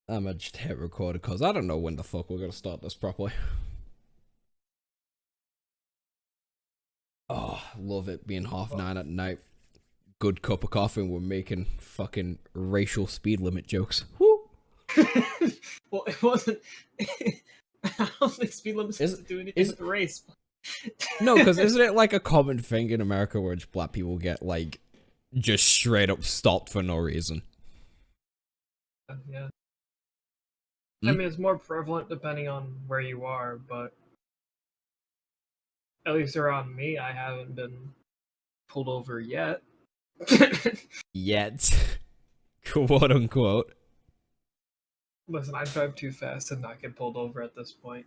I'm gonna just hit record because I don't know when the fuck we're gonna start this properly. Oh, love it being 9:30 at night. Good cup of coffee and we're making fucking racial speed limit jokes. Woo! Well, it wasn't. I don't think speed limits to do anything with the race. No, because isn't it like a common thing in America where just black people get like just straight up stopped for no reason? Yeah. I mean, it's more prevalent depending on where you are, but at least around me, I haven't been pulled over yet. Yet. Quote unquote. Listen, I drive too fast to not get pulled over at this point.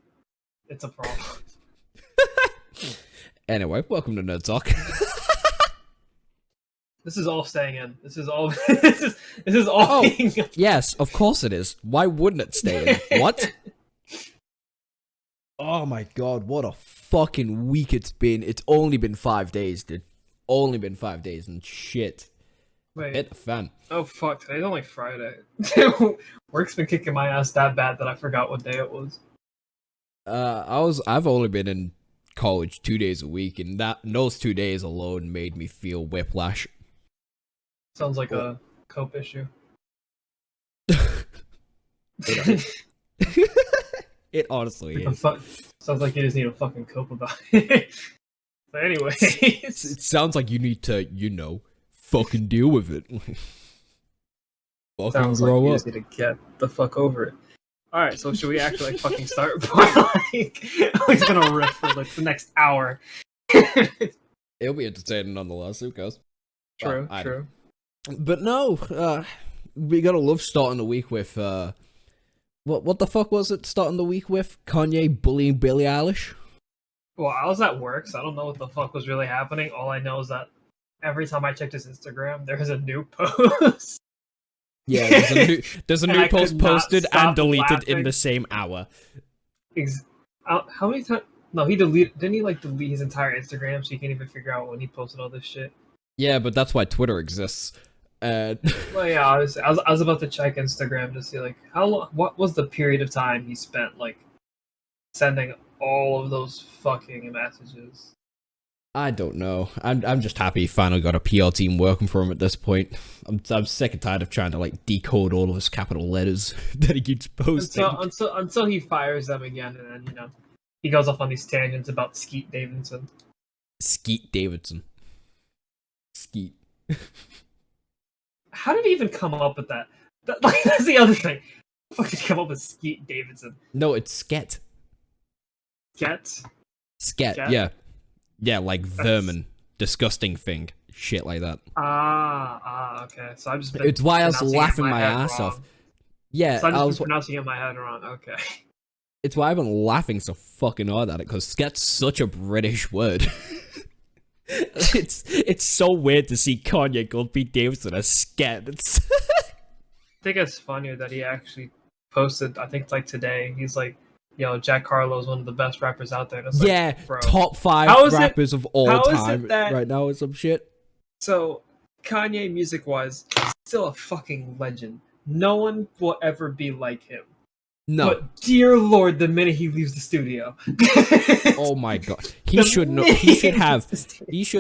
It's a problem. Anyway, welcome to NerdTalk. This is all staying in. This is all. This is all. Being... Yes, of course it is. Why wouldn't it stay in? What? Oh my god, what a fucking week it's been. It's only been 5 days, dude. Only been 5 days and shit. Wait. Hit the fan. Oh fuck, today's only Friday. Work's been kicking my ass that bad that I forgot what day it was. I've only been in college 2 days a week, and those 2 days alone made me feel whiplash. Sounds like a cope issue. It honestly is. Sounds like you just need to fucking cope about it. But anyway, it sounds like you need to, fucking deal with it. Fucking sounds grow like you up. just need to get the fuck over it. All right, so should we actually fucking start? He's gonna riff for like the next hour. It'll be entertaining nonetheless. Who cares? True. But no, we gotta love starting the week with what the fuck was it? Starting the week with Kanye bullying Billie Eilish. Well, I was at work, so I don't know what the fuck was really happening. All I know is that every time I checked his Instagram, there was a new post. Yeah, there's a new post posted and deleted in the same hour. How many times? No, he deleted. Didn't he like delete his entire Instagram so you can't even figure out when he posted all this shit? Yeah, but that's why Twitter exists. Well, yeah, I was about to check Instagram to see like how long. What was the period of time he spent like sending all of those fucking messages? I don't know. I'm just happy he finally got a PR team working for him at this point. I'm sick and tired of trying to like decode all of his capital letters that he keeps posting. Until he fires them again, and then he goes off on these tangents about Skeet Davidson. Skeet Davidson. Skeet. How did he even come up with that? That's the other thing. How the fuck did he come up with Skeet Davidson? No, it's Sket. Sket? Sket, yeah. Yeah, like vermin. Disgusting thing. Shit like that. Okay. So I'm just. It's why I was laughing my ass off. Yeah, so I was pronouncing it in my head wrong. Okay. It's why I've been laughing so fucking hard at it, because Sket's such a British word. It's so weird to see Kanye called Pete Davidson as Sket. I think it's funnier that he actually posted, I think it's like today, he's like, Jack Harlow is one of the best rappers out there. It's yeah, like, bro, top 5 rappers of all time right now or some shit. So, Kanye, music-wise, still a fucking legend. No one will ever be like him. No. But dear Lord, the minute he leaves the studio. Oh my god. He should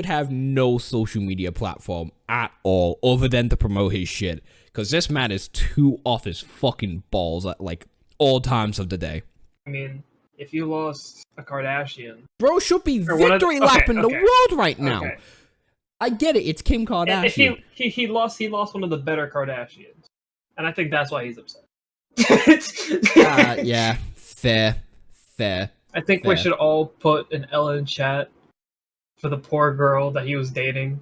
have no social media platform at all other than to promote his shit. Because this man is too off his fucking balls at like all times of the day. I mean, if you lost a Kardashian... Bro should be victory lapping the world right now. Okay. I get it, it's Kim Kardashian. He lost one of the better Kardashians. And I think that's why he's upset. Yeah, fair. I think we should all put an L in chat for the poor girl that he was dating.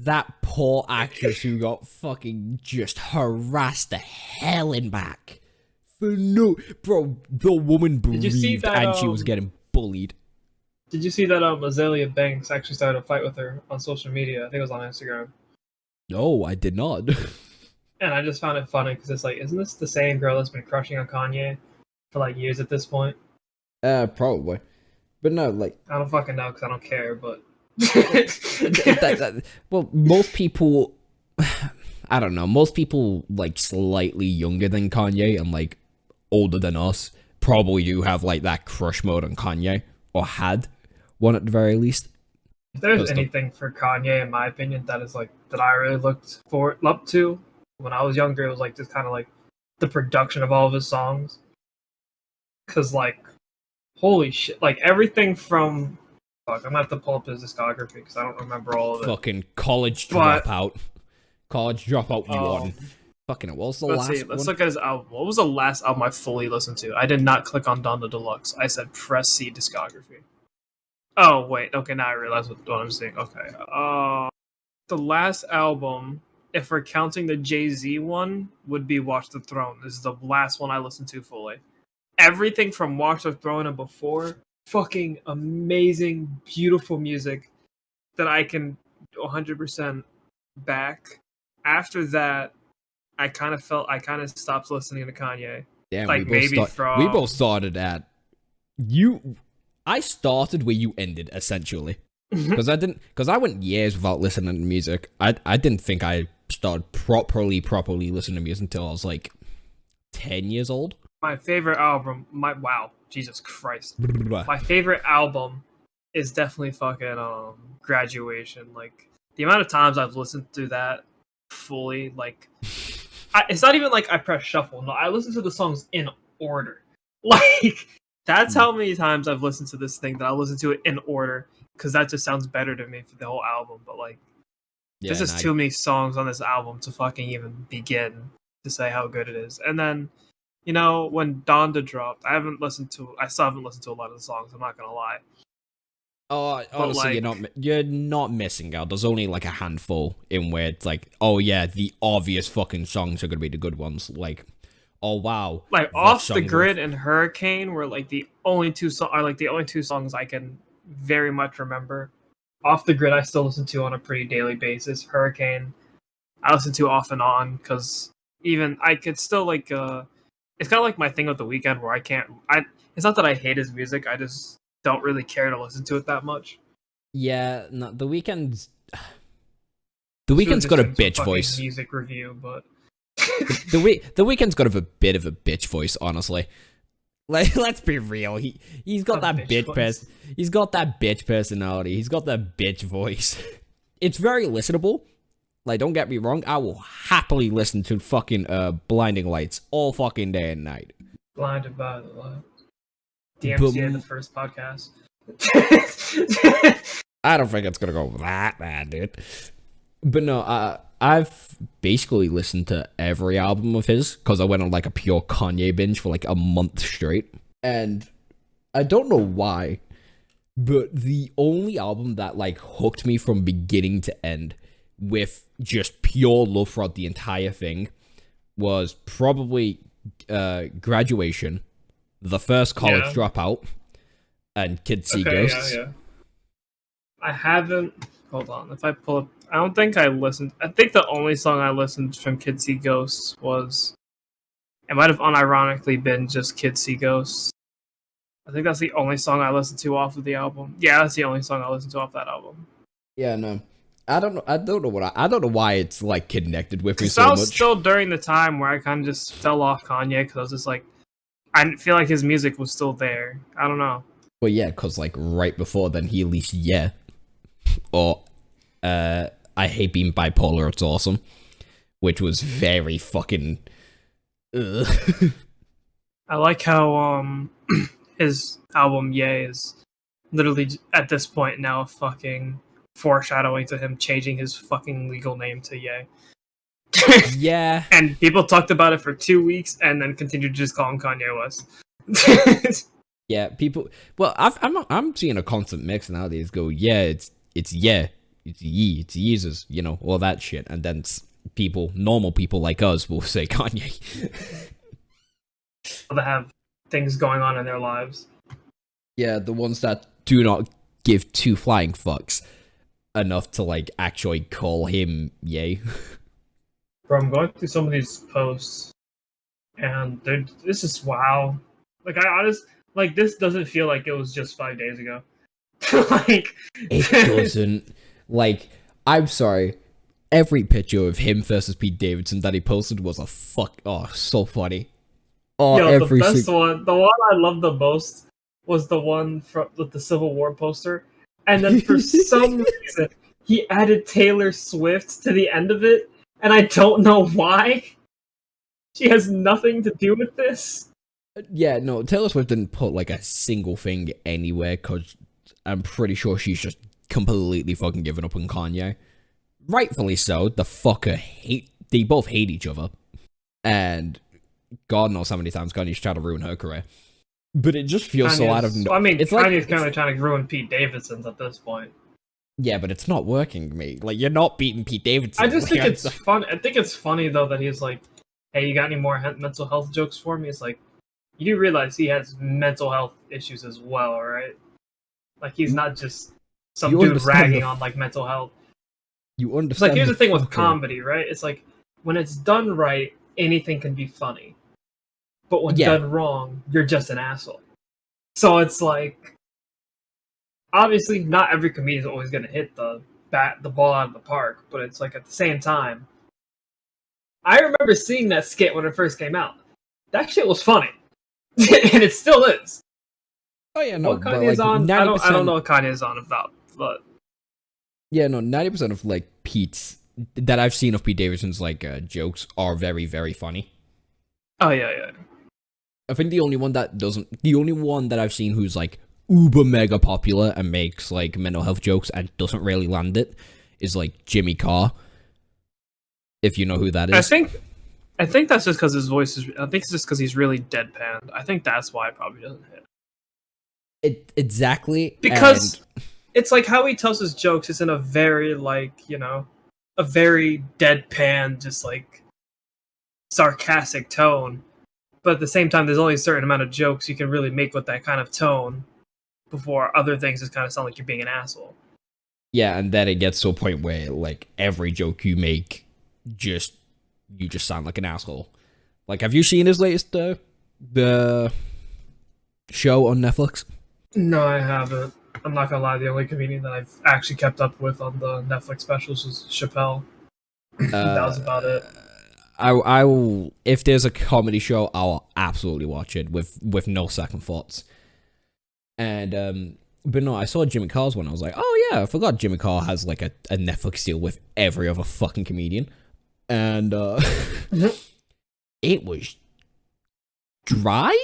That poor actress who got fucking just harassed the hell in back. For no, bro, the woman breathed and she was getting bullied. Did you see that Azalea Banks actually started a fight with her on social media? I think it was on Instagram. No, I did not. And I just found it funny because it's like, isn't this the same girl that's been crushing on Kanye for like years at this point? Probably. But no, like... I don't fucking know because I don't care, but... Well, most people... I don't know. Most people like slightly younger than Kanye and like older than us probably do have like that crush mode on Kanye, or had one at the very least. If there's anything for Kanye, in my opinion, that is like that I really looked up to when I was younger, it was like just kind of like the production of all of his songs. Cause like, holy shit, like everything from fuck, I'm gonna have to pull up his discography because I don't remember all of it. Fucking college dropout. College dropout one. Fucking what was the last one? Let's look at his album. What was the last album I fully listened to? I did not click on Donda Deluxe. I said press C discography. Oh wait, okay, now I realize what I'm saying. Okay. The last album, if we're counting the Jay-Z one, would be Watch the Throne. This is the last one I listened to fully. Everything from Watch the Throne and before, fucking amazing, beautiful music that I can 100% back. After that, I kind of stopped listening to Kanye. Damn, like we both started at I started where you ended essentially, because I went years without listening to music. I didn't think I started properly listening to music until I was like 10 years old. My favorite album, Jesus Christ. My favorite album is definitely fucking Graduation. Like the amount of times I've listened to that fully, like it's not even like I press shuffle. No, I listen to the songs in order. Like that's how many times I've listened to this thing that I listen to it in order because that just sounds better to me for the whole album. But like, there's just too many songs on this album to fucking even begin to say how good it is. And then, you know, when Donda dropped, I still haven't listened to a lot of the songs. I'm not gonna lie. Oh, honestly, like, you're not missing out. There's only like a handful in where it's like, oh yeah, the obvious fucking songs are gonna be the good ones. Like, oh wow, like Off the Grid and Hurricane were like the only two songs I can very much remember. Off the Grid, I still listen to on a pretty daily basis. Hurricane, I listen to off and on because even I could still like. It's kind of like my thing with The Weeknd where it's not that I hate his music. I just don't really care to listen to it that much. Yeah, no, The Weeknd's got a bitch voice. Music review, but the Weeknd's got a bit of a bitch voice, honestly. Like, let's be real. He's got that bitch He's got that bitch personality. He's got that bitch voice. It's very listenable. Like, don't get me wrong. I will happily listen to fucking Blinding Lights all fucking day and night. Blinded by the light. DMCA, the first podcast. I don't think it's gonna go that bad, dude. But no, I've basically listened to every album of his because I went on like a pure Kanye binge for like a month straight. And I don't know why, but the only album that like hooked me from beginning to end with just pure love throughout the entire thing was probably Graduation, The First College Dropout, and Kids See Ghosts. Yeah. I haven't. Hold on. If I pull up, I don't think I listened. I think the only song I listened from Kids See Ghosts was. It might have unironically been just Kids See Ghosts. I think that's the only song I listened to off of the album. Yeah, that's the only song I listened to off that album. Yeah, no. I don't know why it's like connected with me so much. That was still during the time where I kind of just fell off Kanye because I was just like, I feel like his music was still there. I don't know. Well, yeah, because like right before then he released or I Hate Being Bipolar, It's Awesome, which was very fucking. I like how his album is literally at this point now a fucking foreshadowing to him changing his fucking legal name to Ye. Yeah. And people talked about it for 2 weeks and then continued to just call him Kanye West. Yeah, people. Well, I'm seeing a constant mix nowadays. Go, yeah, it's Ye, it's Jesus, you know, all that shit, and then normal people like us will say Kanye. They have things going on in their lives. Yeah, the ones that do not give two flying fucks enough to like actually call him Ye. Bro, I'm going through some of these posts, and this is wow. Like this doesn't feel like it was just 5 days ago. Like it doesn't. Like, I'm sorry. every picture of him versus Pete Davidson that he posted was a so funny. Oh, Yo, every the best one, the one I loved the most was the one with the Civil War poster. And then for some reason, he added Taylor Swift to the end of it, and I don't know why. She has nothing to do with this. Yeah, no, Taylor Swift didn't put like a single thing anywhere because I'm pretty sure she's just completely fucking given up on Kanye. Rightfully so. They both hate each other. And God knows how many times Kanye's tried to ruin her career. But it just feels so out of I mean, it's Kanye's kind of trying to ruin Pete Davidson's at this point. Yeah, but it's not working, mate. Like, you're not beating Pete Davidson. I just think it's fun. I think it's funny, though, that he's like, hey, you got any more mental health jokes for me? It's like, you do realize he has mental health issues as well, right? Like, he's not just some dude ragging on, like, mental health. You understand. It's like, here's the thing with comedy, right? It's like, when it's done right, anything can be funny. But when done wrong, you're just an asshole. So it's like, obviously, not every comedian is always going to hit the ball out of the park, but it's like, at the same time, I remember seeing that skit when it first came out. That shit was funny. And it still is. Oh yeah, no. What Kanye's on? I don't know what Kanye's on about, but yeah, no. 90% of like Pete's that I've seen of Pete Davidson's like jokes are very, very funny. Oh yeah. I think the only one that I've seen who's like uber mega popular and makes like mental health jokes and doesn't really land it is like Jimmy Carr. If you know who that is. I think that's just because his voice is. I think it's just because he's really deadpan. I think that's why it probably doesn't hit. Exactly. Because it's like how he tells his jokes is in a very a very deadpan, just like sarcastic tone. But at the same time, there's only a certain amount of jokes you can really make with that kind of tone before other things just kind of sound like you're being an asshole. Yeah, and then it gets to a point where like every joke you make you just sound like an asshole. Like, have you seen his latest the show on Netflix? No, I haven't. I'm not gonna lie, the only comedian that I've actually kept up with on the Netflix specials was Chappelle. That was about it. I will, if there's a comedy show, I'll absolutely watch it with no second thoughts. And but no, I saw Jimmy Carr's one. I was like, oh yeah, I forgot Jimmy Carr has like a Netflix deal with every other fucking comedian. And it was dry,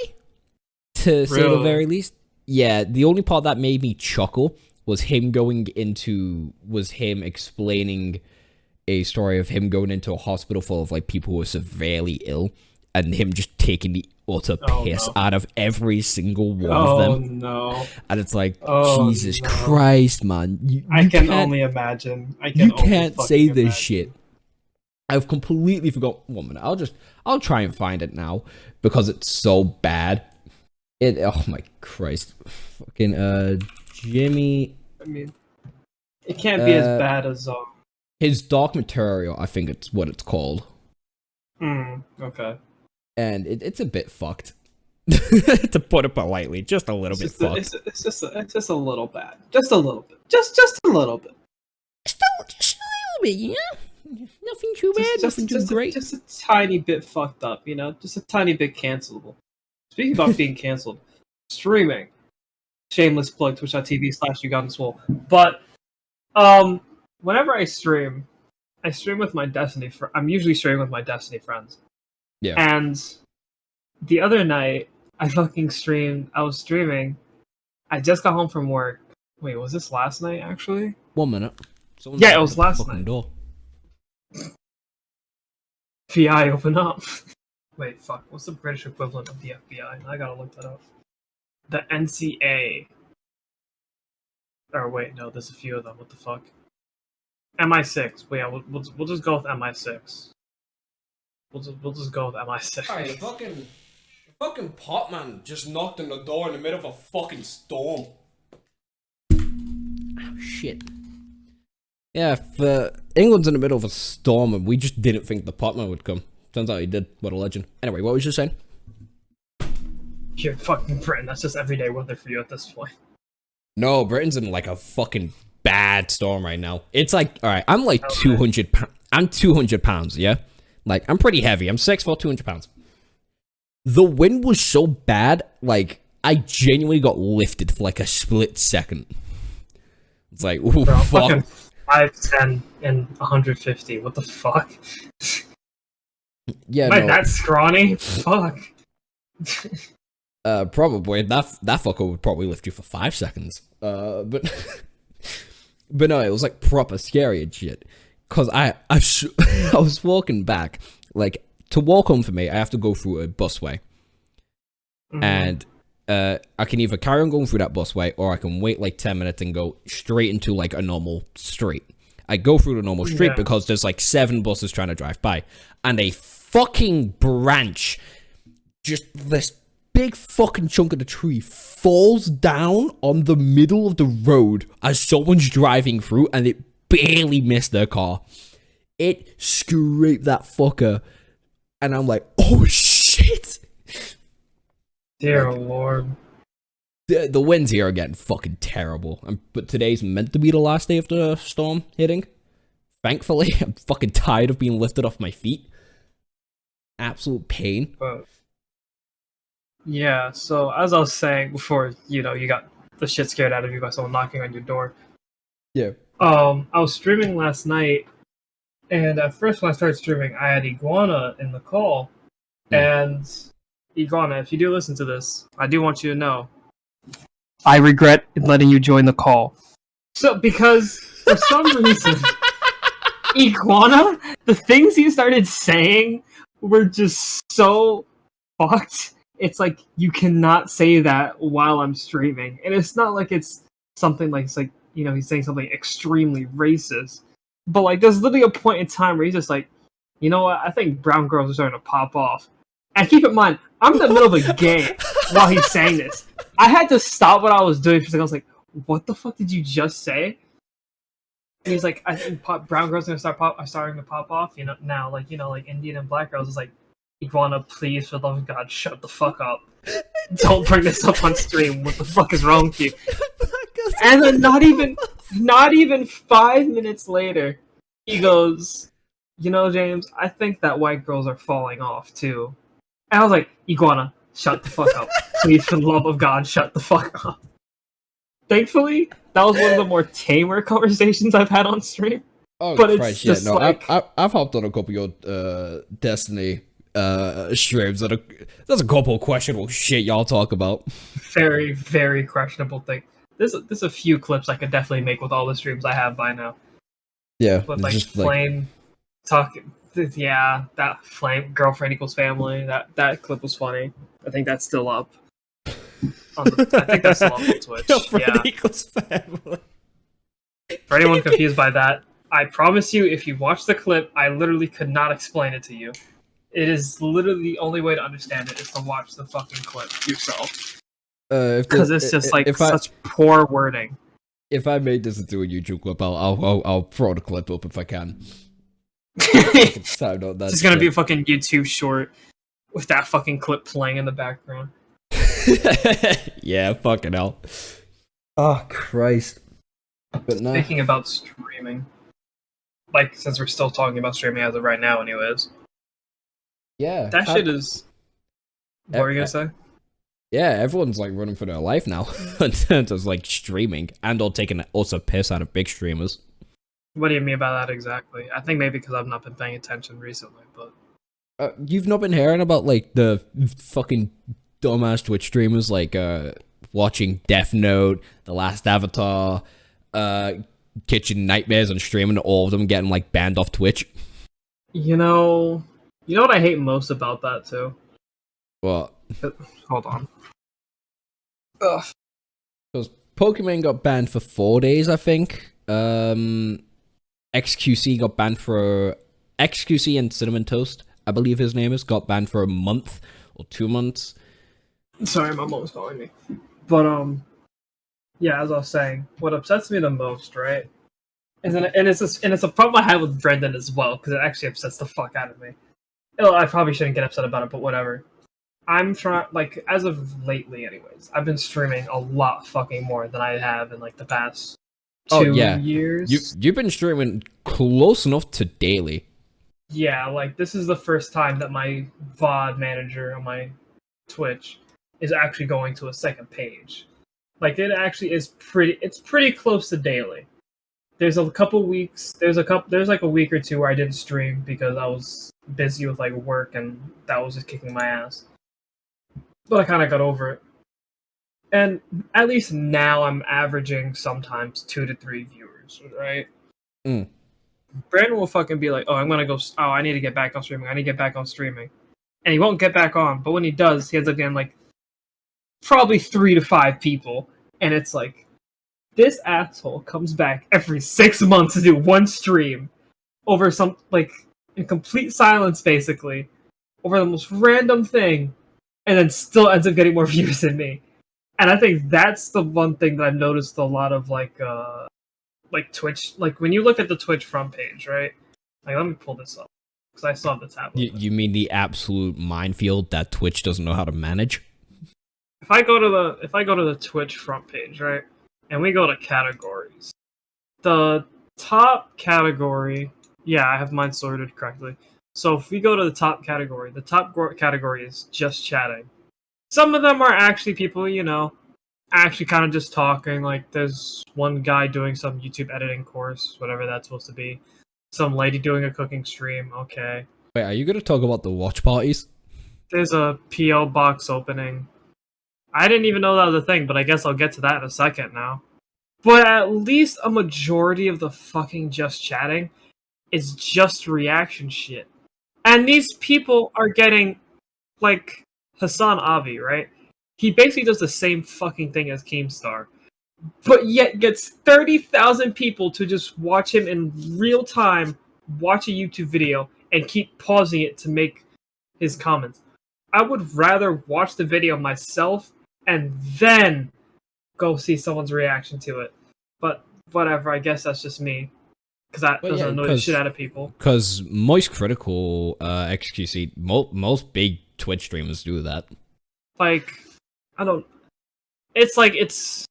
to say the very least. Yeah, the only part that made me chuckle was him explaining a story of him going into a hospital full of like people who were severely ill, and him just taking the utter piss out of every single one of them. Oh no! And it's like, Jesus Christ, man! I can only imagine. You can't say this shit. I've completely forgot. 1 minute. I'll try and find it now because it's so bad. Oh my Christ. Fucking Jimmy. I mean, it can't be as bad as his Dark Material, I think it's what it's called. Okay. And it's a bit fucked. To put it politely, just a little bit fucked. It's just a little bad. Just a little bit. Just a little bit. Just a little bit, yeah. Nothing too bad, nothing too great. Just a tiny bit fucked up, just a tiny bit cancelable. Speaking about being canceled, streaming. Shameless plug, twitch.tv/YouGotTheSwole. But whenever I stream with my Destiny I'm usually streaming with my Destiny friends. Yeah. And the other night I was streaming. I just got home from work. Wait, was this last night actually? 1 minute. Yeah, it was last night. Door. FBI, open up. Wait, fuck. What's the British equivalent of the FBI? I gotta look that up. The NCA. Or wait, no, there's a few of them. What the fuck? MI6. Wait, yeah, we'll just go with MI6. We'll just go with MI6. Alright, the fucking pot man just knocked on the door in the middle of a fucking storm. Oh shit. Yeah, if England's in the middle of a storm and we just didn't think the pot man would come. Turns out he did. What a legend. Anyway, what was you saying? You're fucking Britain. That's just everyday weather for you at this point. No, Britain's in like a fucking bad storm right now. It's like, alright, I'm like 200 I'm 200 pounds, yeah? Like, I'm pretty heavy. I'm 6'4", 200 pounds. The wind was so bad, like, I genuinely got lifted for like a split second. It's like, ooh, Bro, fuck. fucking 5'10" and 150. What the fuck? Yeah, Am I no. that scrawny? Fuck. Probably. That fucker would probably lift you for 5 seconds. But but no, it was like proper scary and shit. Cause I was walking back. Like, to walk home for me, I have to go through a busway. Mm-hmm. And I can either carry on going through that busway, or I can wait like 10 minutes and go straight into like a normal street. I go through the normal street because there's like 7 buses trying to drive by, and a fucking branch, just this big fucking chunk of the tree, falls down on the middle of the road as someone's driving through, and it barely missed their car. It scraped that fucker, and I'm like, oh shit. Dear Lord. The winds here are getting fucking terrible. But today's meant to be the last day of the storm hitting. Thankfully, I'm fucking tired of being lifted off my feet. Absolute pain. Yeah, so as I was saying before, you got the shit scared out of you by someone knocking on your door. Yeah. I was streaming last night, and at first when I started streaming, I had Iguana in the call. And Iguana, if you do listen to this, I do want you to know, I regret letting you join the call. So, because for some reason, Iguana, the things he started saying were just so fucked. It's like, you cannot say that while I'm streaming. And it's not like it's something like, it's like, he's saying something extremely racist. But like, there's literally a point in time where he's just like, you know what, I think brown girls are starting to pop off. And keep in mind, I'm in the middle of a game while he's saying this. I had to stop what I was doing for a second. I was like, what the fuck did you just say? And he's like, I think brown girls are starting to pop off, now, like Indian and black girls. Is like, Iguana, please, for the love of God, shut the fuck up. Don't bring this up on stream. What the fuck is wrong with you? And then not even 5 minutes later, he goes, James, I think that white girls are falling off too. And I was like, Iguana, shut the fuck up. Please, for the love of God, shut the fuck up. Thankfully, that was one of the more tamer conversations I've had on stream. Oh, but Christ, it's just like... I've hopped on a couple of your Destiny streams. There's a couple of questionable shit y'all talk about. Very, very questionable thing. There's a few clips I could definitely make with all the streams I have by now. Yeah. But like Flame talking... Yeah, that Flame girlfriend equals family. That clip was funny. I think that's still up. I think that's still up on Twitch. Girlfriend equals family. For anyone confused by that, I promise you, if you watch the clip, I literally could not explain it to you. It is literally the only way to understand it is to watch the fucking clip yourself. Because it's just such poor wording. If I made this into a YouTube clip, I'll throw the clip up if I can. It's just gonna be a fucking YouTube short with that fucking clip playing in the background. Yeah, fucking hell. Oh, Christ. But no. Speaking about streaming, like, since we're still talking about streaming as of right now anyways. Yeah. That shit is... What were you gonna say? Yeah, everyone's, like, running for their life now in terms of, like, streaming, and all taking also piss out of big streamers. What do you mean by that exactly? I think maybe because I've not been paying attention recently, but... You've not been hearing about, like, the fucking dumbass Twitch streamers, like, watching Death Note, The Last Avatar, Kitchen Nightmares, and streaming all of them getting, like, banned off Twitch? You know what I hate most about that, too? What? Hold on. Ugh. Because Pokemon got banned for 4 days, I think. XQC got banned for... XQC and Cinnamon Toast, I believe his name is, got banned for a month or 2 months. Sorry, my mom's calling me. But, yeah, as I was saying, what upsets me the most, right? And it's a problem I have with Brendan as well, because it actually upsets the fuck out of me. I probably shouldn't get upset about it, but whatever. I'm trying, like, as of lately anyways, I've been streaming a lot fucking more than I have in, like, the past Oh two yeah, years. you've been streaming close enough to daily. Yeah, like this is the first time that my VOD manager on my Twitch is actually going to a second page. Like it actually is pretty. It's pretty close to daily. There's a couple weeks. There's like a week or two where I didn't stream because I was busy with like work and that was just kicking my ass. But I kind of got over it. And at least now I'm averaging sometimes 2 to 3 viewers, right? Mm. Brandon will fucking be like, "Oh, I'm gonna go. Oh, I need to get back on streaming. I need to get back on streaming," and he won't get back on. But when he does, he ends up getting like probably 3 to 5 people, and it's like this asshole comes back every 6 months to do one stream over some like in complete silence, basically over the most random thing, and then still ends up getting more views than me. And I think that's the one thing that I've noticed a lot of like Twitch, like when you look at the Twitch front page, right? Like let me pull this up because I still have the tab open. You mean the absolute minefield that Twitch doesn't know how to manage? If I go to the Twitch front page, right, and we go to categories, the top category, yeah, I have mine sorted correctly. So if we go to the top category, category is just chatting. Some of them are actually people, actually kind of just talking. Like there's one guy doing some YouTube editing course, whatever that's supposed to be. Some lady doing a cooking stream. Okay. Wait, are you gonna talk about the watch parties? There's a PO box opening. I didn't even know that was a thing, but I guess I'll get to that in a second now. But at least a majority of the fucking just chatting is just reaction shit. And these people are getting, like, Hassan Avi, right? He basically does the same fucking thing as Keemstar, but yet gets 30,000 people to just watch him in real time, watch a YouTube video, and keep pausing it to make his comments. I would rather watch the video myself and then go see someone's reaction to it. But whatever, I guess that's just me. Because that Well, doesn't yeah, annoy the shit out of people. because Moist Critical, XQC, most big Twitch streamers do that. Like, I don't. It's like, it's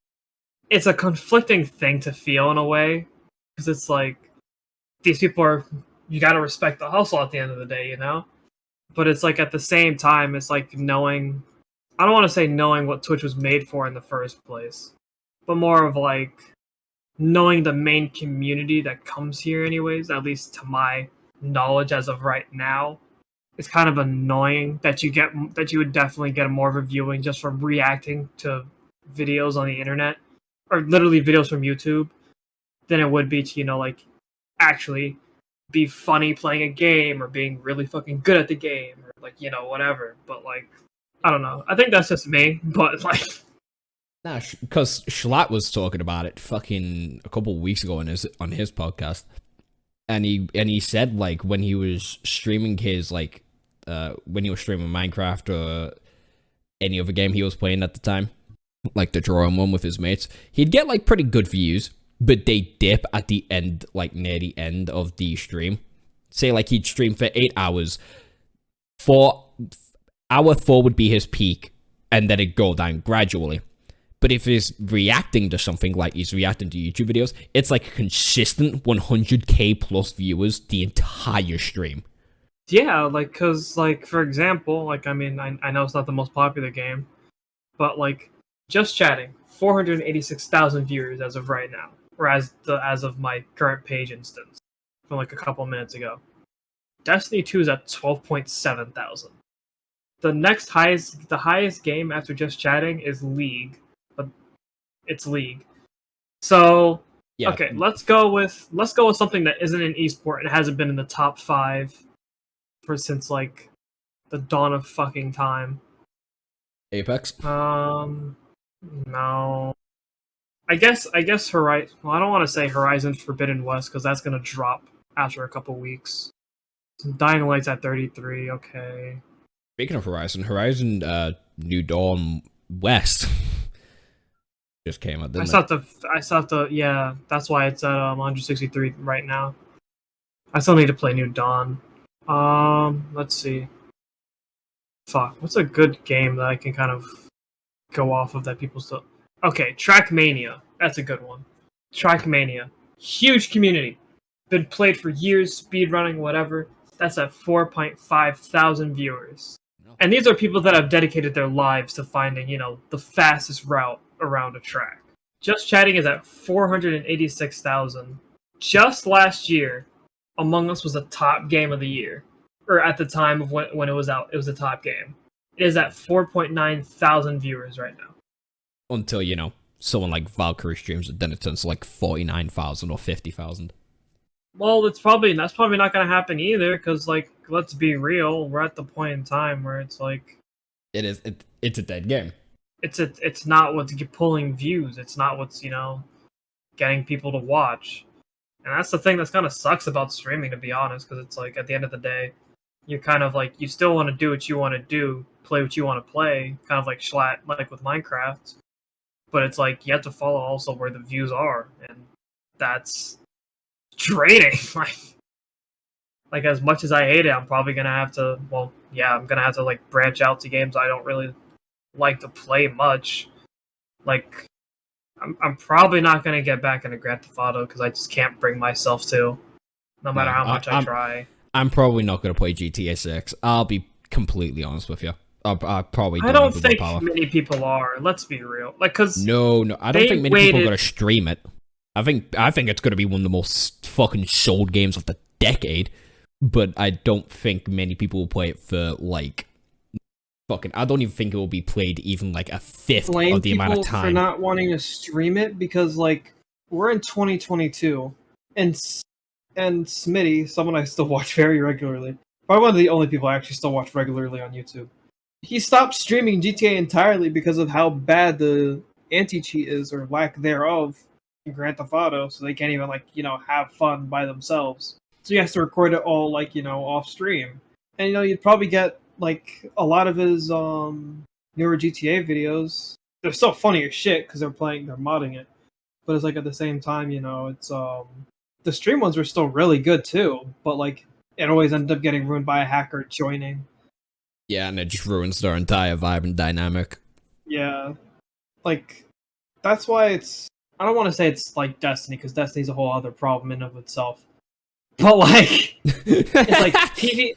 a conflicting thing to feel in a way. Because it's like, these people are. You gotta respect the hustle at the end of the day, you know? But it's like, at the same time, it's like knowing. I don't want to say knowing what Twitch was made for in the first place, but more of like knowing the main community that comes here anyways, at least to my knowledge as of right now. It's kind of annoying that you would definitely get more of a viewing just from reacting to videos on the internet or literally videos from YouTube than it would be to, like actually be funny playing a game or being really fucking good at the game or like, whatever. But like I don't know. I think that's just me, but like Nah, because Schlatt was talking about it fucking a couple weeks ago on his podcast, and he said like when he was streaming when he was streaming Minecraft or any other game he was playing at the time, like the drawing one with his mates, he'd get like pretty good views, but they dip at the end, like near the end of the stream. Say like he'd stream for 8 hours, hour 4 would be his peak, and then it'd go down gradually. But if he's reacting to something like he's reacting to YouTube videos, it's like consistent 100k plus viewers the entire stream. yeah, like cuz like for example, like I mean I know it's not the most popular game, but like just chatting 486,000 viewers as of right now, or as of my current page instance from like a couple minutes ago. Destiny 2 is at 12.7 thousand. The highest game after just chatting is League, but it's League. So Yeah, okay, let's go with something that isn't an esport and hasn't been in the top 5 since like the dawn of fucking time. Apex. No. I guess Horizon. Well, I don't want to say Horizon Forbidden West because that's gonna drop after a couple weeks. Dying Light's at 33. Okay. Speaking of Horizon New Dawn West just came out, didn't it? I still have to. Yeah, that's why it's at 163 right now. I still need to play New Dawn. Let's see. Fuck, what's a good game that I can kind of go off of that people still. Okay, Trackmania. That's a good one. Trackmania, huge community, been played for years, speedrunning, whatever. That's at 4.5 thousand viewers. And these are people that have dedicated their lives to finding, the fastest route around a track. Just Chatting is at 486,000. Just last year, Among Us was the top game of the year. Or at the time of when it was out, it was the top game. It is at 4.9 thousand viewers right now. Until, someone like Valkyrie streams it, then it turns to like 49,000 or 50,000. Well, that's probably not going to happen either, because, let's be real, we're at the point in time where it's like... It's a dead game. It's not what's pulling views, it's not what's, getting people to watch. And that's the thing that's kind of sucks about streaming, to be honest, because it's like, at the end of the day, you're kind of like, you still want to do what you want to do, play what you want to play, kind of like Schlatt, like with Minecraft. But it's like, you have to follow also where the views are, and that's draining. Like as much as I hate it, I'm probably gonna have to. Well, yeah, I'm gonna have to branch out to games I don't really like to play much. Like, I'm probably not gonna get back into Grand Theft Auto because I just can't bring myself to, no matter how much I try. I'm probably not gonna play GTA 6. I'll be completely honest with you. I probably I don't think many people are. Let's be real. Cause no, I don't think many people are gonna stream it. I think it's gonna be one of the most fucking sold games of the decade, but I don't think many people will play it for I don't even think it will be played even a fifth of the amount of time. For not wanting to stream it because we're in 2022, and Smitty, someone I still watch very regularly, probably one of the only people I actually still watch regularly on YouTube. He stopped streaming GTA entirely because of how bad the anti-cheat is, or lack thereof, in Grand Theft Auto, so they can't even have fun by themselves. So he has to record it all off stream. And you'd probably get a lot of his newer GTA videos. They're still funny as shit because they're modding it. But it's at the same time, it's the stream ones were still really good too, but it always ended up getting ruined by a hacker joining. Yeah, and it just ruins their entire vibe and dynamic. Yeah. That's why it's... I don't want to say it's like Destiny, because Destiny's a whole other problem in of itself. But it's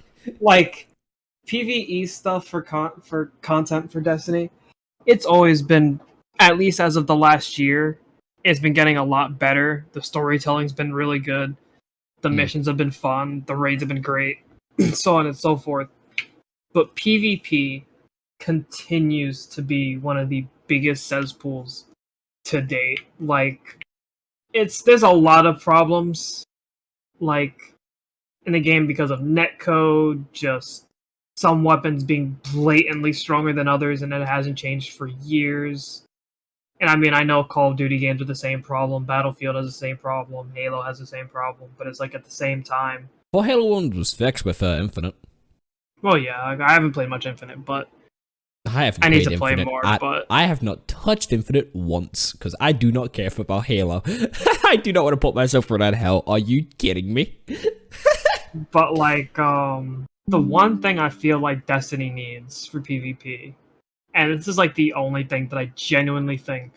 PvE stuff for content for Destiny. It's always been, at least as of the last year, it's been getting a lot better. The storytelling's been really good. The missions have been fun. The raids have been great. So on and so forth. But PvP continues to be one of the biggest cesspools to date. There's a lot of problems in the game because of netcode, just some weapons being blatantly stronger than others, and it hasn't changed for years. And I know Call of Duty games are the same problem, Battlefield has the same problem, Halo has the same problem, but it's at the same time. Well, Halo 1 was fixed with Infinite. Well, yeah, I haven't played much Infinite, but I need to play more. But I have not touched Infinite once because I do not care about Halo. I do not want to put myself through that hell. Are you kidding me? But the one thing I feel like Destiny needs for PvP, and this is the only thing that I genuinely think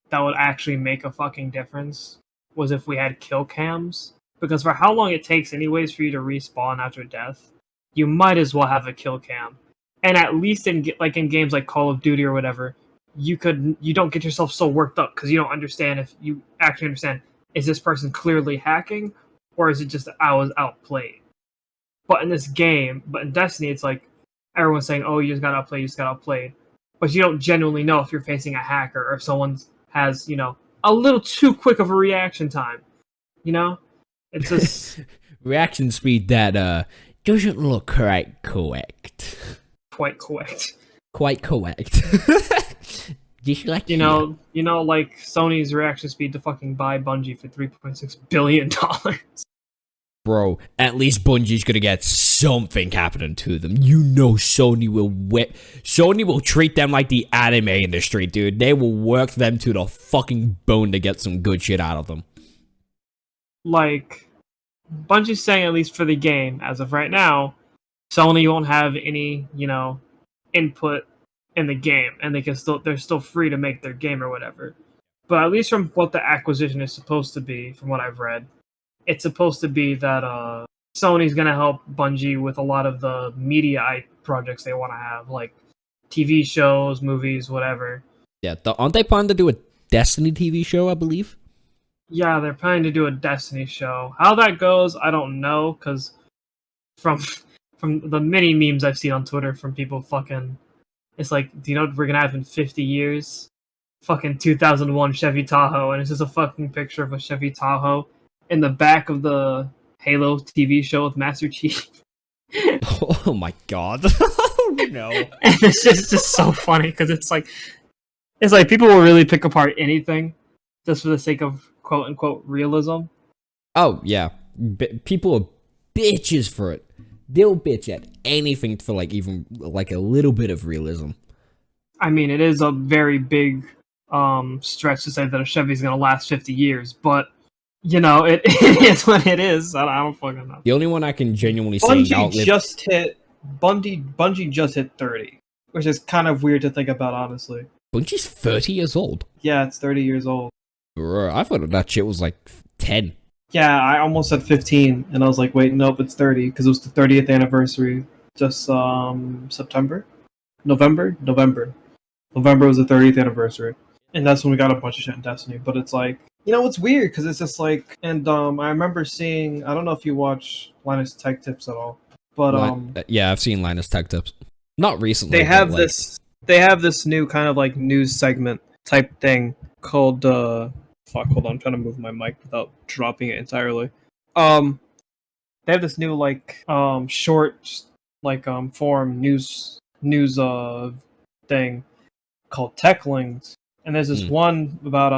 that would actually make a fucking difference, was if we had kill cams. Because for how long it takes anyways for you to respawn after death, you might as well have a kill cam. And at least in games like Call of Duty or whatever, you don't get yourself so worked up because you don't understand if you actually understand, is this person clearly hacking, or is it just that I was outplayed? But in this game, in Destiny, it's everyone's saying, oh, you just got outplayed. But you don't genuinely know if you're facing a hacker or if someone has, a little too quick of a reaction time. It's just... reaction speed that doesn't look quite correct. Quite correct. Quite correct. Just Sony's reaction speed to fucking buy Bungie for $3.6 billion. Bro, at least Bungie's gonna get something happening to them. Sony will treat them like the anime industry, dude. They will work them to the fucking bone to get some good shit out of them. Bungie's saying, at least for the game, as of right now, Sony won't have any, input in the game, and they're still free to make their game or whatever. but at least from what the acquisition is supposed to be, from what I've read, it's supposed to be that Sony's gonna help Bungie with a lot of the media projects they want to have, like TV shows, movies, whatever. Yeah, aren't they planning to do a Destiny TV show, I believe? Yeah, they're planning to do a Destiny show. How that goes, I don't know, because from the many memes I've seen on Twitter from people fucking, it's like, do you know what we're gonna have in 50 years? Fucking 2001 Chevy Tahoe, and it's just a fucking picture of a Chevy Tahoe in the back of the Halo TV show with Master Chief. Oh my god. Oh no. And it's just so funny because it's like people will really pick apart anything just for the sake of quote unquote realism. Oh yeah, people are bitches for it. They'll bitch at anything for like even like a little bit of realism. I mean, it is a very big stretch to say that a Chevy's gonna last 50 years, but you know, it is what it is. I don't fucking know. The only one I can genuinely say Bungie just hit 30, which is kind of weird to think about, honestly. Bungie's 30 years old. Yeah, it's 30 years old. Bro, I thought that shit was like 10. Yeah, I almost said 15, and I was like, wait, nope, it's 30, because it was the 30th anniversary just November was the 30th anniversary, and that's when we got a bunch of shit in Destiny. But it's like, you know, it's weird because it's just like, and I remember seeing, I don't know if you watch Linus Tech Tips at all, but yeah, I've seen Linus Tech Tips. Not recently. they have this new kind of like news segment type thing called hold on, I'm trying to move my mic without dropping it entirely. They have this new like short like form news thing called Techlings, and there's this one about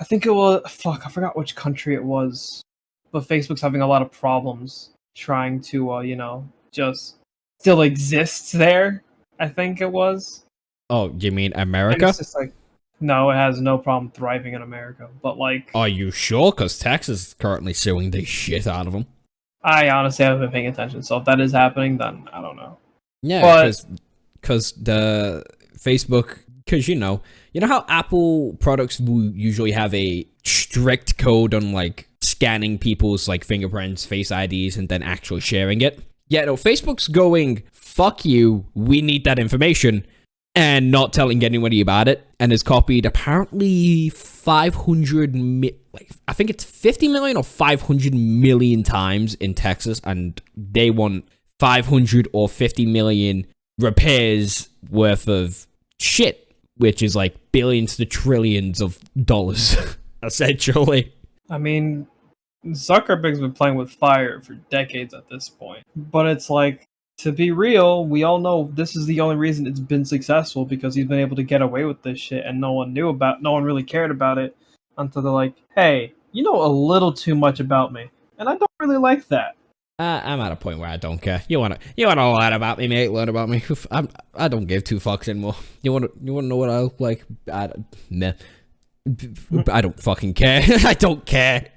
I think it was I forgot which country it was, but Facebook's having a lot of problems trying to you know, just still exists there. I think it was. Oh, you mean America? And it's just like, no, it has no problem thriving in America. But like, are you sure? Because Texas is currently suing the shit out of them. I honestly haven't been paying attention. So if that is happening, then I don't know. Yeah, because the Facebook, because you know how Apple products will usually have a strict code on like scanning people's like fingerprints, face IDs, and then actually sharing it. Yeah, no, Facebook's going, fuck you, we need that information, and not telling anybody about it, and has copied apparently 500, I think it's 50 million or 500 million times in Texas, and they want 500 or 50 million repairs worth of shit, which is like billions to trillions of dollars, essentially. I mean, Zuckerberg's been playing with fire for decades at this point. But it's like, to be real, we all know this is the only reason it's been successful, because he's been able to get away with this shit and no one really cared about it until they're like, hey, you know a little too much about me. And I don't really like that. I'm at a point where I don't care. You wanna learn about me, mate? Learn about me. I don't give two fucks anymore. You wanna know what I look like? Nah. I don't fucking care. I don't care.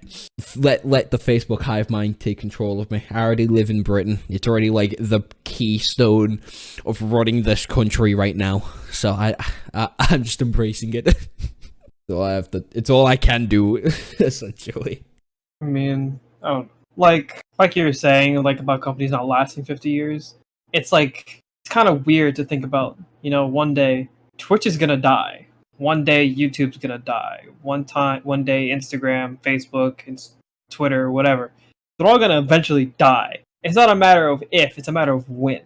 Let the Facebook hive mind take control of me. I already live in Britain. It's already like the keystone of running this country right now. So I'm just embracing it. So I have to. It's all I can do, essentially. I mean, like you were saying, like about companies not lasting 50 years. It's like, it's kind of weird to think about. You know, one day Twitch is gonna die. One day YouTube's gonna die. One day Instagram, Facebook, and Twitter, whatever. They're all gonna eventually die. It's not a matter of if, it's a matter of when.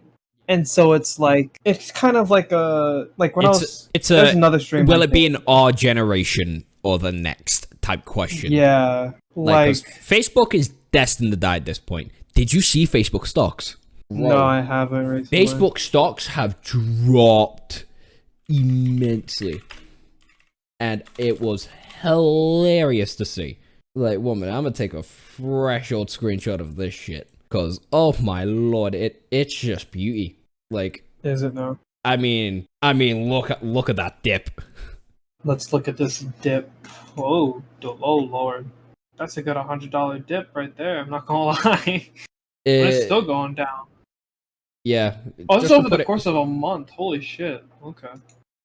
And so it's like, it's kind of like there's another stream. Will it be in our generation or the next type question? Yeah. Like Facebook is destined to die at this point. Did you see Facebook stocks? No, I haven't recently. Facebook stocks have dropped immensely. And it was hilarious to see. Like, 1 minute, I'm gonna take a fresh old screenshot of this shit. Because, oh my lord, it's just beauty. Like, is it now? I mean, look at that dip. Let's look at this dip. Oh lord. That's a good $100 dip right there, I'm not gonna lie. But it's still going down. Yeah. Oh, it's over the course of a month. Holy shit. Okay.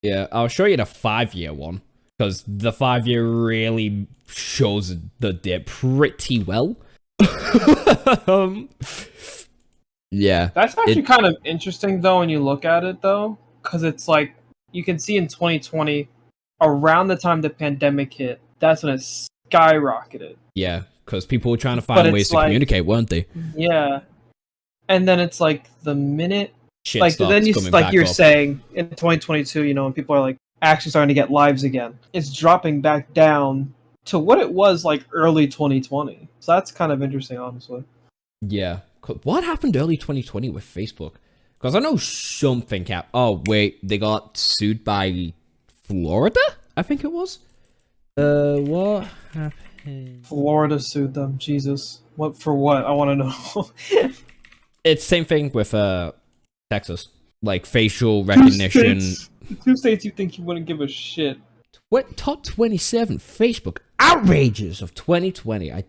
Yeah, I'll show you the 5-year one. because the 5-year really shows the dip pretty well. Yeah. That's actually kind of interesting, though, when you look at it, though, because it's like you can see in 2020, around the time the pandemic hit, that's when it skyrocketed. Yeah, because people were trying to find ways to communicate, weren't they? Yeah, and then it's like the minute, Shit like stops then you coming like back you're up. saying in 2022, you know, when people are like actually starting to get lives again, it's dropping back down to what it was like early 2020. So that's kind of interesting, honestly. Yeah. What happened early 2020 with Facebook? Because I know something happened. Oh, wait. They got sued by Florida? I think it was. What happened? Florida sued them. Jesus. What for what? I want to know. It's same thing with Texas. Like facial recognition. Two states you think you wouldn't give a shit. What top 27 Facebook outrages of 2020? Do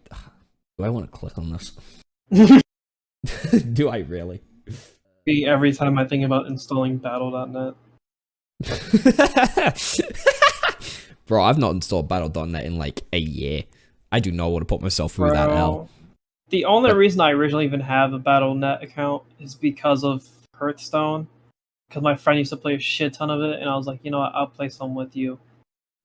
I want to click on this? Do I really? Every time I think about installing battle.net. Bro, I've not installed battle.net in like a year. I do not want to put myself through that hell. The only reason I originally even have a battle.net account is because of Hearthstone. Because my friend used to play a shit ton of it, and I was like, you know what, I'll play some with you.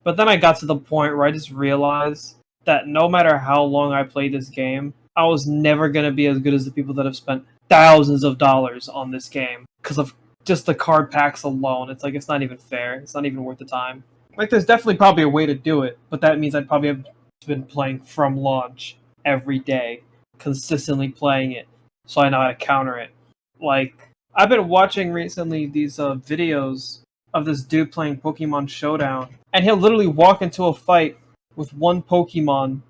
But then I got to the point where I just realized that no matter how long I played this game, I was never going to be as good as the people that have spent thousands of dollars on this game. Because of just the card packs alone. It's like, it's not even fair. It's not even worth the time. Like, there's definitely probably a way to do it, but that means I'd probably have been playing from launch every day, consistently playing it, so I know how to counter it. Like, I've been watching recently these videos of this dude playing Pokemon Showdown, and he'll literally walk into a fight with one Pokemon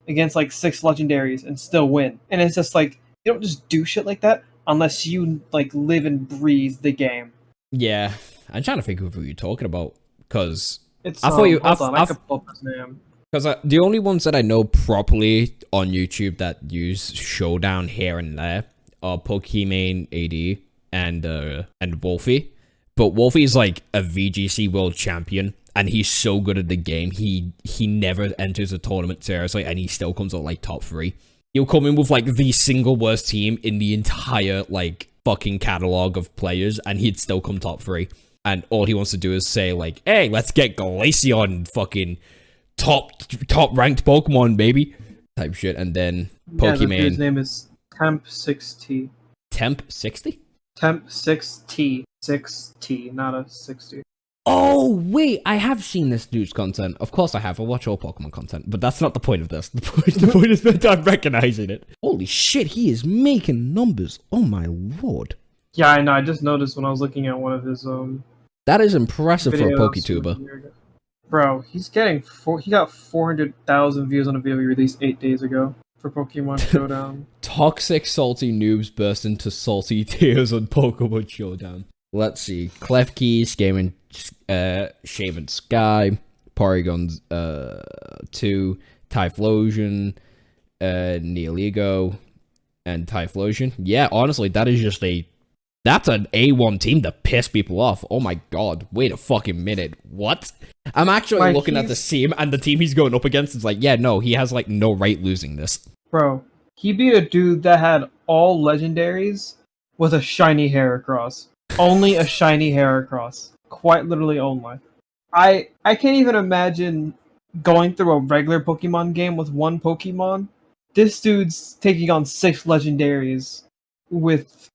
against like 6 legendaries and still win. And it's just like, you don't just do shit like that unless you like live and breathe the game. Yeah, I'm trying to think of who you're talking about, because It's I thought you. hold on, I could pull up his name. Because the only ones that I know properly on YouTube that use Showdown here and there are Pokimane AD and Wolfie. But Wolfie's like a VGC world champion, and he's so good at the game. He never enters a tournament seriously, and he still comes out like top 3. He'll come in with like the single worst team in the entire like fucking catalog of players, and he'd still come top 3. And all he wants to do is say like, "Hey, let's get Glaceon fucking top ranked Pokemon, baby," type shit. And then Pokimane. His name is Temp6T. Temp60? Temp6T. 6T, not a 60. Oh, wait, I have seen this dude's content. Of course I have. I watch all Pokemon content, but that's not the point of this. The point is that I'm recognizing it. Holy shit, he is making numbers. Oh my lord. Yeah, I know. I just noticed when I was looking at one of his That is impressive for a videos PokeTuber. Bro, he's getting he got 400,000 views on a video he released 8 days ago for Pokemon Showdown. Toxic salty noobs burst into salty tears on Pokemon Showdown. Let's see. Klefki, Gaming, Shaven Sky, Porygon 2, Typhlosion, Neoligo, and Typhlosion. Yeah, honestly, that is just that's an A1 team to piss people off. Oh my god, wait a fucking minute. What? I'm actually like looking at the team, and the team he's going up against is like, yeah, no, he has like no right losing this. Bro, he beat a dude that had all legendaries with a shiny Heracross. Only a shiny Heracross. Quite literally only. I can't even imagine going through a regular Pokemon game with one Pokemon. This dude's taking on 6 legendaries with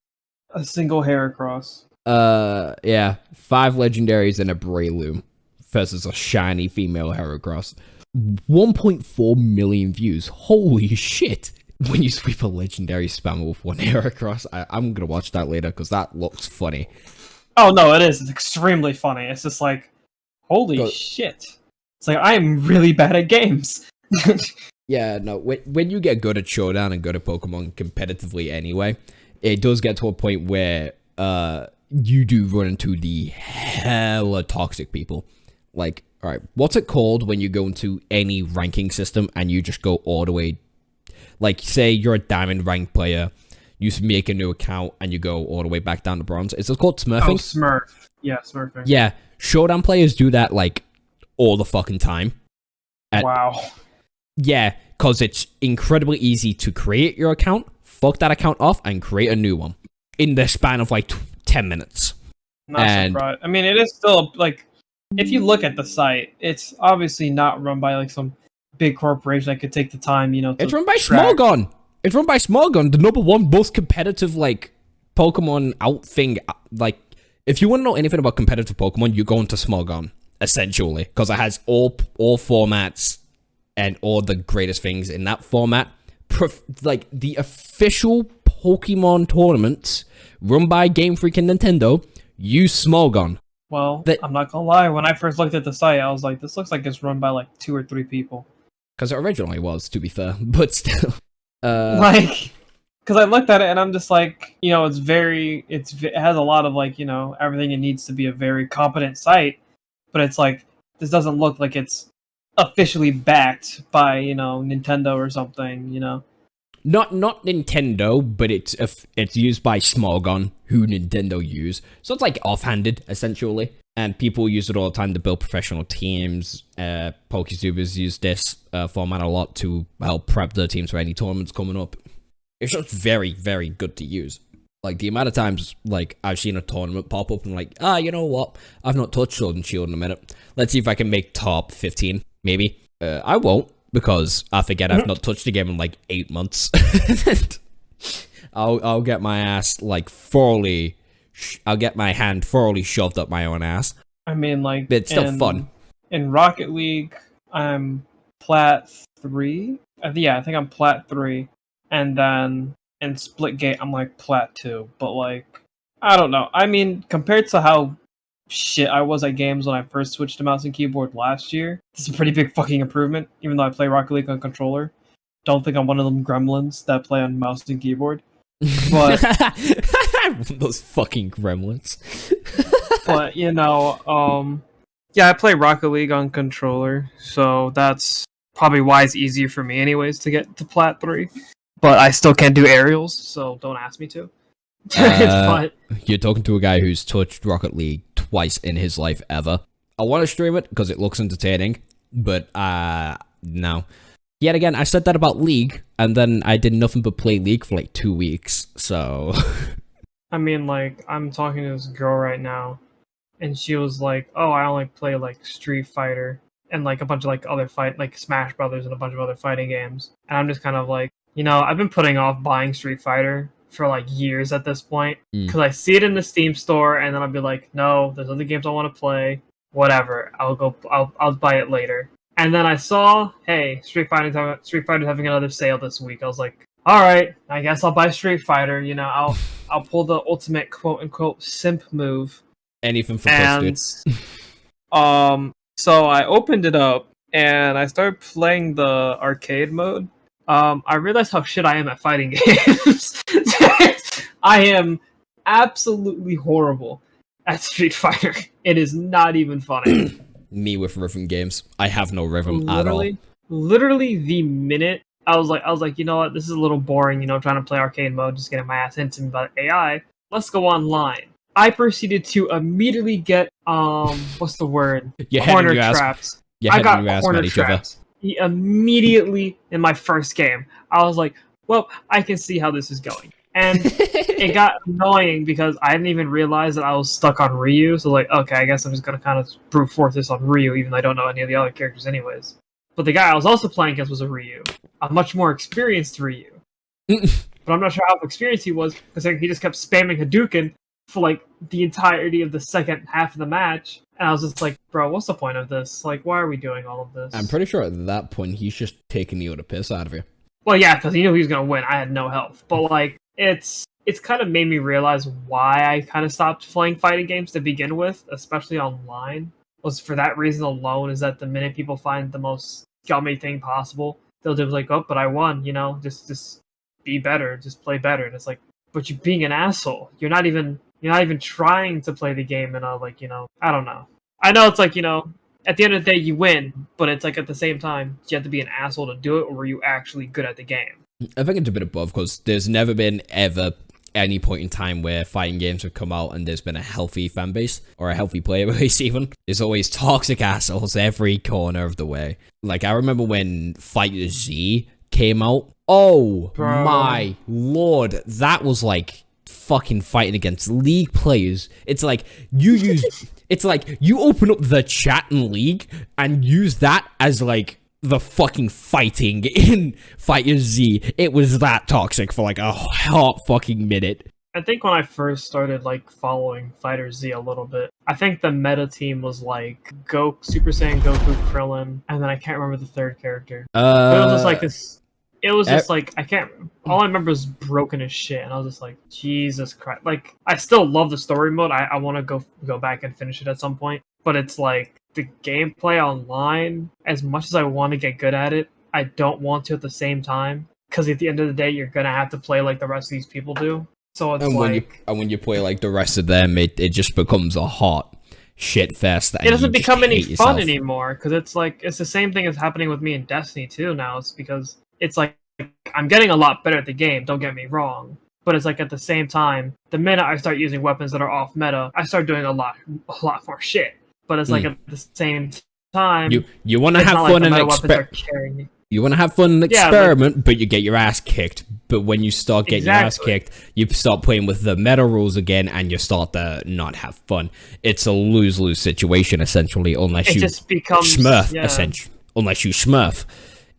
a single Heracross. Yeah. 5 legendaries and a Breloom versus a shiny female Heracross. 1.4 million views. Holy shit. When you sweep a legendary spammer with one Heracross, I'm gonna watch that later because that looks funny. Oh no, it is. It's extremely funny. It's just like, holy shit. It's like, I am really bad at games. Yeah, no, when you get good at Showdown and good at Pokemon competitively anyway, it does get to a point where you do run into the hella toxic people. Like, alright, what's it called when you go into any ranking system and you just go all the way? Like, say you're a diamond ranked player, you make a new account and you go all the way back down to bronze. Is it called smurfing? Oh, Smurf. Yeah, smurfing. Yeah, Showdown players do that, like, all the fucking time. Wow. Yeah, because it's incredibly easy to create your account, fuck that account off, and create a new one in the span of like 10 minutes. Not surprised. I mean, it is still like, if you look at the site, it's obviously not run by like some big corporation that could take the time, to It's run by Smallgun. It's run by Smallgun, the number one most competitive like Pokemon out thing. Like, if you want to know anything about competitive Pokemon, you go into Smallgun essentially, because it has all formats and all the greatest things in that format. Like the official Pokemon tournaments run by Game Freak and Nintendo use Smallgun. Well, I'm not gonna lie. When I first looked at the site, I was like, "This looks like it's run by like 2 or 3 people." Because it originally was, to be fair, but still, because I looked at it and I'm just like, it has a lot of like, everything it needs to be a very competent site, but it's like this doesn't look like it's officially backed by Nintendo or something. Not Nintendo, but it's used by Smallgun, who Nintendo use. So it's like offhanded, essentially. And people use it all the time to build professional teams. PokeStubers use this format a lot to help prep their teams for any tournaments coming up. It's just very, very good to use. Like, the amount of times, like, I've seen a tournament pop up and like, you know what? I've not touched Sword and Shield in a minute. Let's see if I can make top 15, maybe. I won't. Because I forget I've not touched the game in like 8 months. I'll get my ass like thoroughly. I'll get my hand thoroughly shoved up my own ass. I mean, like, but it's still fun. In Rocket League, I'm Plat 3. Yeah, I think I'm Plat 3, and then in Splitgate, I'm like Plat 2. But like, I don't know. I mean, compared to how shit I was at games when I first switched to mouse and keyboard last year, this is a pretty big fucking improvement, even though I play Rocket League on controller. Don't think I'm one of them gremlins that play on mouse and keyboard. But those fucking gremlins. But yeah, I play Rocket League on controller, so that's probably why it's easier for me anyways to get to Plat 3. But I still can't do aerials, so don't ask me to. But you're talking to a guy who's touched Rocket League twice in his life ever. I want to stream it because it looks entertaining, but no. Yet again, I said that about League, and then I did nothing but play League for like 2 weeks, so... I mean, like, I'm talking to this girl right now, and she was like, oh, I only play, like, Street Fighter, and, like, a bunch of, like, other like, Smash Brothers and a bunch of other fighting games. And I'm just kind of like, I've been putting off buying Street Fighter for like years at this point, because I see it in the Steam store and then I'll be like, no, there's other games I want to play, whatever, I'll buy it later. And then I saw, hey, Street Fighter's having another sale this week. I was like, all right, I guess I'll buy Street Fighter. I'll pull the ultimate quote unquote simp move. Anything for puss. So I opened it up and I started playing the arcade mode. I realized how shit I am at fighting games. I am absolutely horrible at Street Fighter. It is not even funny. Me with rhythm games. I have no rhythm at all. Literally the minute I was like, you know what, this is a little boring, trying to play arcade mode, just getting my ass hinted by AI. Let's go online. I proceeded to immediately get what's the word? Corner traps. I got corner traps. Immediately in my first game. I was like, well, I can see how this is going. And it got annoying because I didn't even realize that I was stuck on Ryu. So like, okay, I guess I'm just going to kind of brute force this on Ryu, even though I don't know any of the other characters anyways. But the guy I was also playing against was a Ryu. A much more experienced Ryu. But I'm not sure how experienced he was, because he just kept spamming Hadouken for like the entirety of the second half of the match. And I was just like, bro, what's the point of this? Like, why are we doing all of this? I'm pretty sure at that point he's just taking the utter piss out of you. Well, yeah, because he knew he was going to win. I had no health. But like, it's kind of made me realize why I kind of stopped playing fighting games to begin with, especially online. Was for that reason alone, is that the minute people find the most scummy thing possible, they'll just like, oh, but I won, just be better, just play better. And it's like, but you're being an asshole. You're not even trying to play the game in a, like, I don't know. I know it's like, at the end of the day you win, but it's like at the same time, you have to be an asshole to do it, or were you actually good at the game? I think it's a bit of both, because there's never been ever any point in time where fighting games have come out and there's been a healthy fan base or a healthy player base even, there's always toxic assholes every corner of the way. Like, I remember when Fighter Z came out. Oh, Bro. my lord. That was like fucking fighting against League players. It's like you open up the chat in League and use that as like the fucking fighting in Fighter Z. It was that toxic for like a hot fucking minute. I think when I first started like following Fighter Z a little bit, I think the meta team was like Super Saiyan Goku, Krillin, and then I can't remember the third character. But it was just like this. It was just like, I can't. All I remember is broken as shit, and I was just like, Jesus Christ! Like, I still love the story mode. I want to go back and finish it at some point, but it's like the gameplay online. As much as I want to get good at it, I don't want to at the same time, because at the end of the day, you're gonna have to play like the rest of these people do. So it's when you play like the rest of them, it just becomes a hot shit fest. It doesn't become any fun anymore, because it's like it's the same thing as happening with me in Destiny 2 now. It's because it's like I'm getting a lot better at the game, don't get me wrong. But it's like at the same time, the minute I start using weapons that are off meta, I start doing a lot more shit. But it's like at the same time, you want to have fun and experiment. You want to have fun and experiment, but you get your ass kicked. But when you start getting your ass kicked, you start playing with the meta rules again, and you start to not have fun. It's a lose-lose situation, essentially, unless you smurf, essentially. Unless you smurf.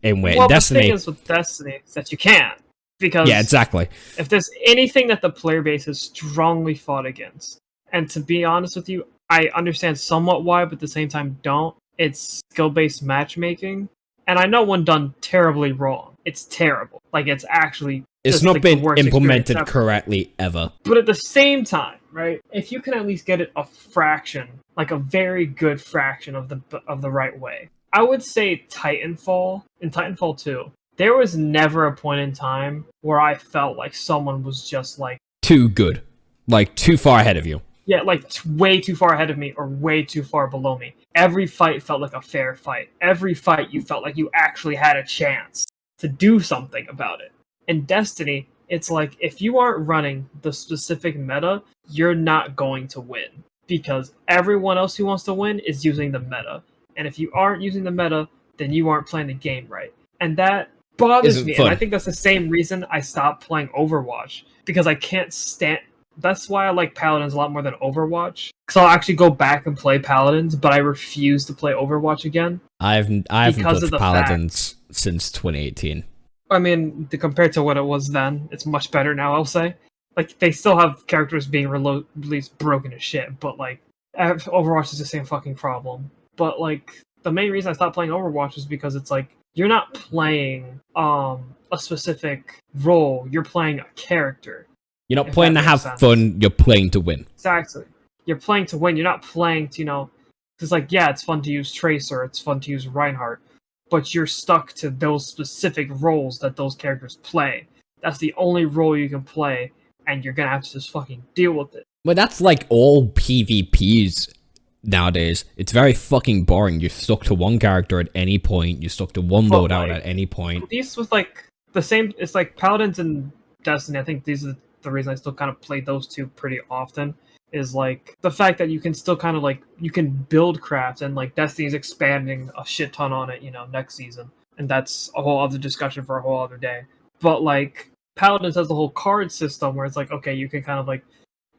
And where Destiny... the thing is with Destiny is that you can't. Because exactly. If there's anything that the player base has strongly fought against, and to be honest with you, I understand somewhat why, but at the same time don't, it's skill-based matchmaking. And I know when done terribly wrong, it's terrible. Like, it's actually... It's not been implemented correctly ever. But at the same time, right, if you can at least get it a fraction, like a very good fraction of the right way, I would say Titanfall, in Titanfall 2, there was never a point in time where I felt like someone was just like... too good. Like, too far ahead of you. Yeah, like way too far ahead of me or way too far below me. Every fight felt like a fair fight. Every fight you felt like you actually had a chance to do something about it. In Destiny, it's like if you aren't running the specific meta, you're not going to win. Because everyone else who wants to win is using the meta. And if you aren't using the meta, then you aren't playing the game right. And that bothers me. Fun. And I think that's the same reason I stopped playing Overwatch. Because I can't stand... That's why I like Paladins a lot more than Overwatch. Because I'll actually go back and play Paladins, but I refuse to play Overwatch again. I haven't touched Paladins since 2018. I mean, compared to what it was then, it's much better now, I'll say. Like, they still have characters being released broken as shit, but like, Overwatch is the same fucking problem. But like, the main reason I stopped playing Overwatch is because it's like, you're not playing a specific role, you're playing a character. You're not playing to have fun, you're playing to win. Exactly. You're playing to win, you're not playing to, because like, yeah, it's fun to use Tracer, it's fun to use Reinhardt, but you're stuck to those specific roles that those characters play. That's the only role you can play, and you're gonna have to just fucking deal with it. But that's like all PvPs nowadays. It's very fucking boring. You're stuck to one character at any point, you're stuck to one loadout at any point. These with like, the same, it's like Paladins and Destiny, I think these are the reason I still kind of play those two pretty often, is like the fact that you can still kind of like, you can build craft, and like Destiny's expanding a shit ton on it, next season. And that's a whole other discussion for a whole other day. But like, Paladins has the whole card system where it's like, okay, you can kind of like,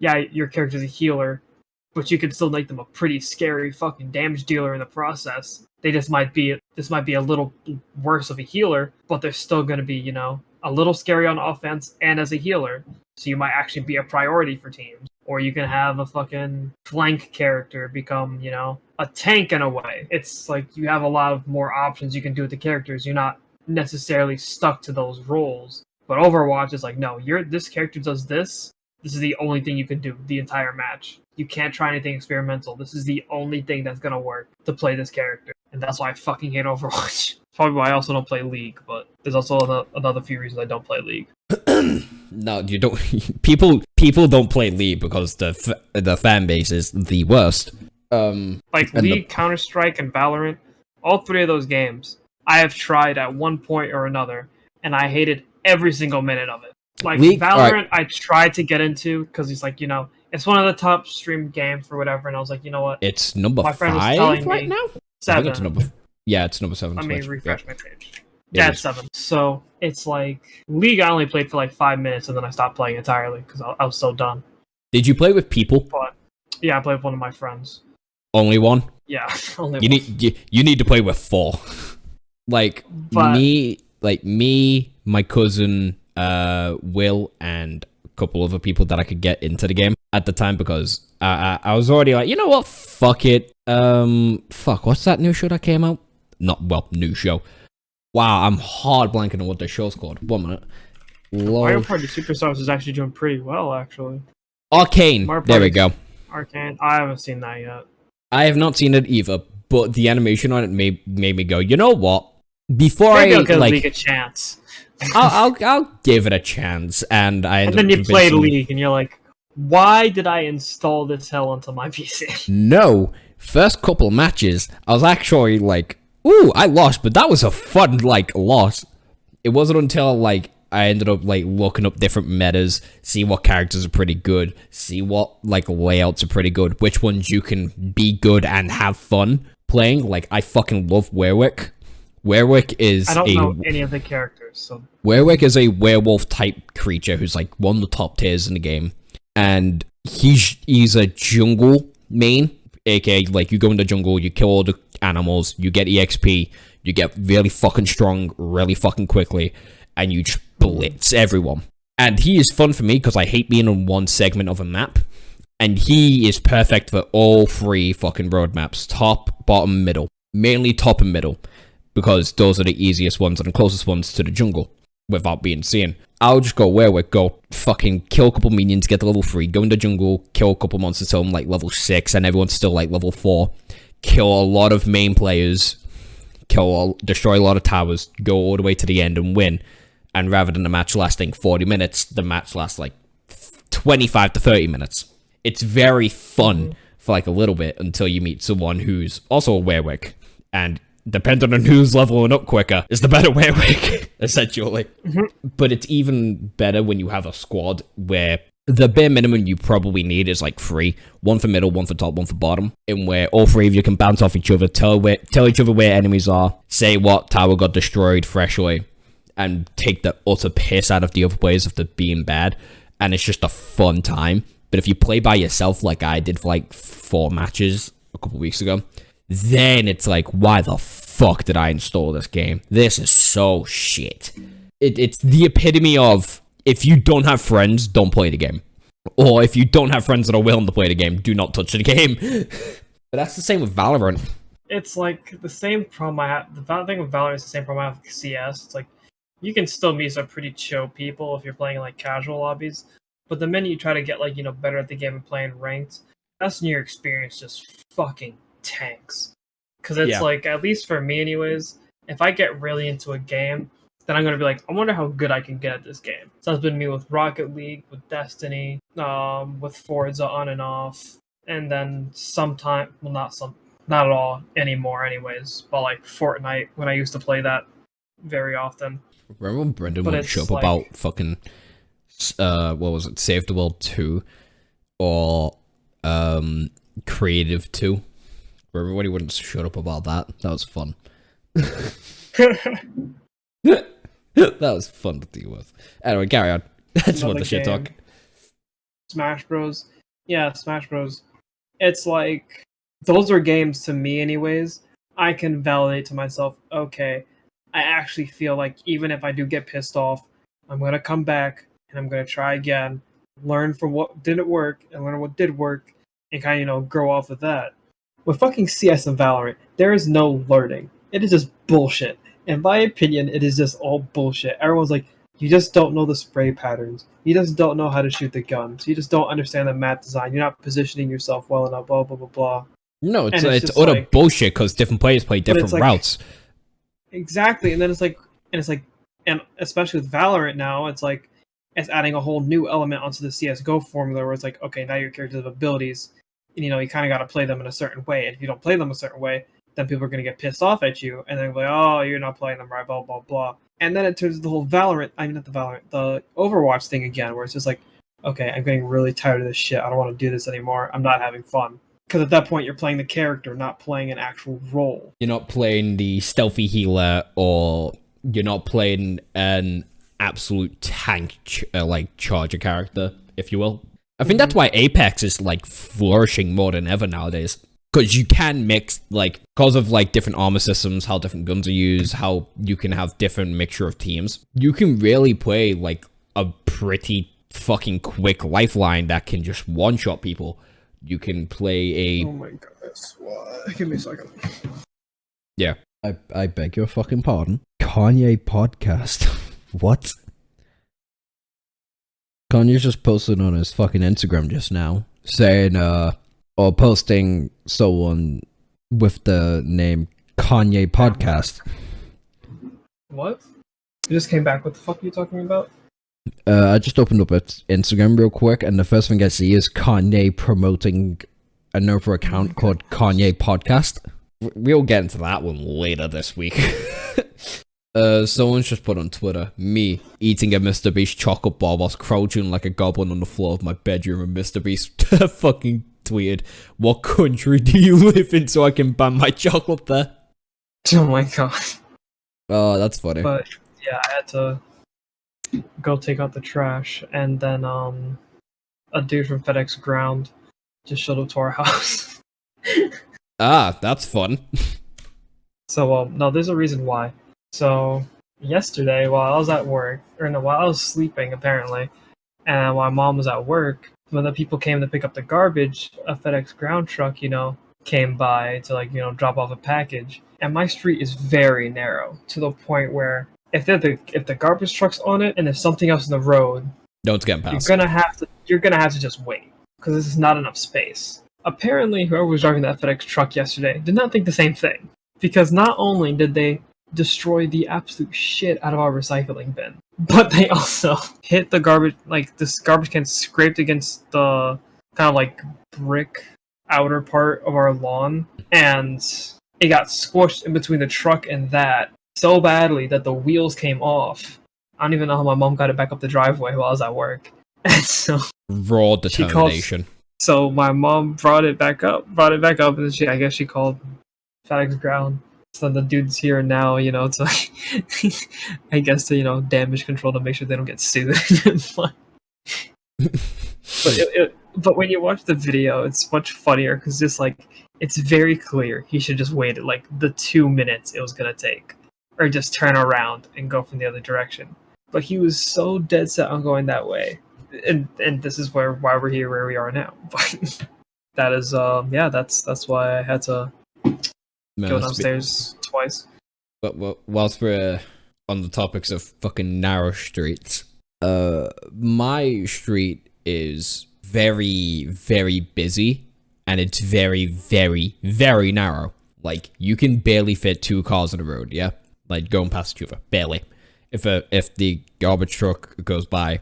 yeah, your character's a healer, but you can still make them a pretty scary fucking damage dealer in the process. This might be a little worse of a healer, but they're still going to be, a little scary on offense and as a healer. So you might actually be a priority for teams. Or you can have a fucking flank character become, a tank in a way. It's like you have a lot of more options you can do with the characters. You're not necessarily stuck to those roles. But Overwatch is like, no, this character does this. This is the only thing you can do the entire match. You can't try anything experimental. This is the only thing that's going to work to play this character. And that's why I fucking hate Overwatch. Probably why I also don't play League, but there's also another few reasons I don't play League. No, you don't. People don't play League because the fan base is the worst. Like League, Counter-Strike, and Valorant, all three of those games, I have tried at one point or another, and I hated every single minute of it. Like League, Valorant, right. I tried to get into because it's like it's one of the top streamed games for whatever, and I was like, you know what? It's number My friend was 5 telling right me now. I think it's 7. yeah, it's number 7. Let me Twitch. refresh Yep. my page. It Yeah, is. it's 7. So it's like League. I only played for like 5 minutes, and then I stopped playing entirely because I was so done. Did you play with people? But yeah, I played with one of my friends. Only one. Yeah, only You one. you need to play with 4. Like But- me, my cousin, Will, and a couple other people that I could get into the game at the time because I was already like, you know what, fuck it. What's that new show that came out? New show. Wow, I'm hard blanking on what the show's called. 1 minute. Mario Party Superstars is actually doing pretty well, actually. Arcane. Mario There we Party's- go. Arcane. I haven't seen that yet. I have not seen it either, but the animation on it made me go, you know what? Before Maybe I I'll give like, League a chance. I'll give it a chance, and I And then you played League, and you're like, why did I install this hell onto my PC? No, first couple matches, I was actually like, ooh, I lost, but that was a fun like loss. It wasn't until like I ended up like looking up different metas, see what characters are pretty good, see what like layouts are pretty good, which ones you can be good and have fun playing. Like I fucking love Werwick. Werwick is I don't know any of the characters, so Werwick is a werewolf type creature who's like one of the top tiers in the game, and he's a jungle main, aka like you go in the jungle, you kill all the animals, you get EXP, you get really fucking strong really fucking quickly, and you just blitz everyone. And he is fun for me because I hate being on one segment of a map, and he is perfect for all 3 fucking road maps: top, bottom, middle. Mainly top and middle, because those are the easiest ones and the closest ones to the jungle without being seen. I'll just go Werwick, go fucking kill a couple minions, get to level 3, go in the jungle, kill a couple monsters till I'm like level 6 and everyone's still like level 4, kill a lot of main players, destroy a lot of towers, go all the way to the end and win. And rather than the match lasting 40 minutes, the match lasts like 25 to 30 minutes. It's very fun for like a little bit until you meet someone who's also a Werwick, and depending on who's leveling up quicker is the better Werwick, essentially. But it's even better when you have a squad where the bare minimum you probably need is like 3. 1 for middle, 1 for top, 1 for bottom. And where all 3 of you can bounce off each other, tell each other where enemies are, say what tower got destroyed freshly, and take the utter piss out of the other players of the being bad. And it's just a fun time. But if you play by yourself like I did for like 4 matches a couple weeks ago, then it's like, why the fuck did I install this game? This is so shit. It's the epitome of, if you don't have friends, don't play the game. Or if you don't have friends that are willing to play the game, do not touch the game. But that's the same with Valorant. it's like the same problem I have. The thing with Valorant is the same problem I have with CS. It's like you can still meet some pretty chill people if you're playing in like casual lobbies, but the minute you try to get like better at the game and playing ranked, that's when your experience just fucking tanks. Because it's like, at least for me anyways, if I get really into a game, then I'm gonna be like, I wonder how good I can get at this game. So that's been me with Rocket League, with Destiny, with Forza on and off, and then sometime, well, not at all anymore, anyways. But like Fortnite, when I used to play that very often. Remember when Brendan would show up about fucking, what was it, Save the World 2 or Creative 2? Remember when he wouldn't shut up about that? That was fun. That was fun to deal with. Anyway, carry on. I just want the shit talk. Smash Bros. Yeah, Smash Bros. It's like, those are games to me anyways. I can validate to myself, okay, I actually feel like even if I do get pissed off, I'm going to come back and I'm going to try again, learn from what didn't work and learn what did work, and kind of, grow off of that. With fucking CS and Valorant, there is no learning. It is just bullshit. In my opinion, it is just all bullshit. Everyone's like, you just don't know the spray patterns. You just don't know how to shoot the guns. You just don't understand the map design. You're not positioning yourself well enough, blah, blah, blah, blah. No, it's utter bullshit because different players play different routes. Exactly, and especially with Valorant now, it's adding a whole new element onto the CSGO formula where it's like, okay, now your characters have abilities, and you kind of got to play them in a certain way, and if you don't play them a certain way, then people are going to get pissed off at you, and they're like, oh, you're not playing them right, blah, blah, blah. And then it turns the whole the Overwatch thing again, where it's just like, okay, I'm getting really tired of this shit. I don't want to do this anymore. I'm not having fun. Because at that point, you're playing the character, not playing an actual role. You're not playing the stealthy healer, or you're not playing an absolute tank, charger character, if you will. I think that's why Apex is, like, flourishing more than ever nowadays. Because you can mix, like, because of, like, different armor systems, how different guns are used, how you can have different mixture of teams. You can really play, like, a pretty fucking quick lifeline that can just one-shot people. You can play a... Oh my god, that's why. Give me a second. Yeah. I beg your fucking pardon. Kanye podcast. What? Kanye's just posted on his fucking Instagram just now, saying, or posting someone with the name Kanye podcast. What? You just came back. What the fuck are you talking about? I just opened up Instagram real quick, and the first thing I see is Kanye promoting another account called Kanye Podcast. We'll get into that one later this week. Someone's just put on Twitter, me eating a Mr. Beast chocolate bar whilst crouching like a goblin on the floor of my bedroom, and Mr. Beast fucking tweeted, "What country do you live in so I can ban my chocolate there?" Oh my god. Oh, that's funny. But yeah, I had to go take out the trash, and then a dude from FedEx Ground just showed up to our house. Ah, that's fun. So no, there's a reason why. So yesterday, while I was at work, while I was sleeping apparently, and while my mom was at work, when the people came to pick up the garbage, a FedEx Ground truck, came by to drop off a package. And my street is very narrow, to the point where if the garbage truck's on it and there's something else in the road, don't get past. You're gonna have to just wait, because this is not enough space. Apparently, whoever was driving that FedEx truck yesterday did not think the same thing, because not only did they destroy the absolute shit out of our recycling bin, but they also hit the garbage, this garbage can scraped against the kind of brick outer part of our lawn, and it got squished in between the truck and that so badly that the wheels came off. I don't even know how my mom got it back up the driveway while I was at work. And so raw determination. So my mom brought it back up, and I guess she called FedEx Ground. So the dude's here now, to I guess to damage control to make sure they don't get sued. But when you watch the video, it's much funnier because it's very clear he should just wait the 2 minutes it was gonna take, or just turn around and go from the other direction. But he was so dead set on going that way, and this is why we're here where we are now. But that is that's why I had to go downstairs twice. But whilst we're on the topics of fucking narrow streets, my street is very, very busy, and it's very, very, very narrow. You can barely fit 2 cars on the road, yeah? Going past each other, barely. If the garbage truck goes by,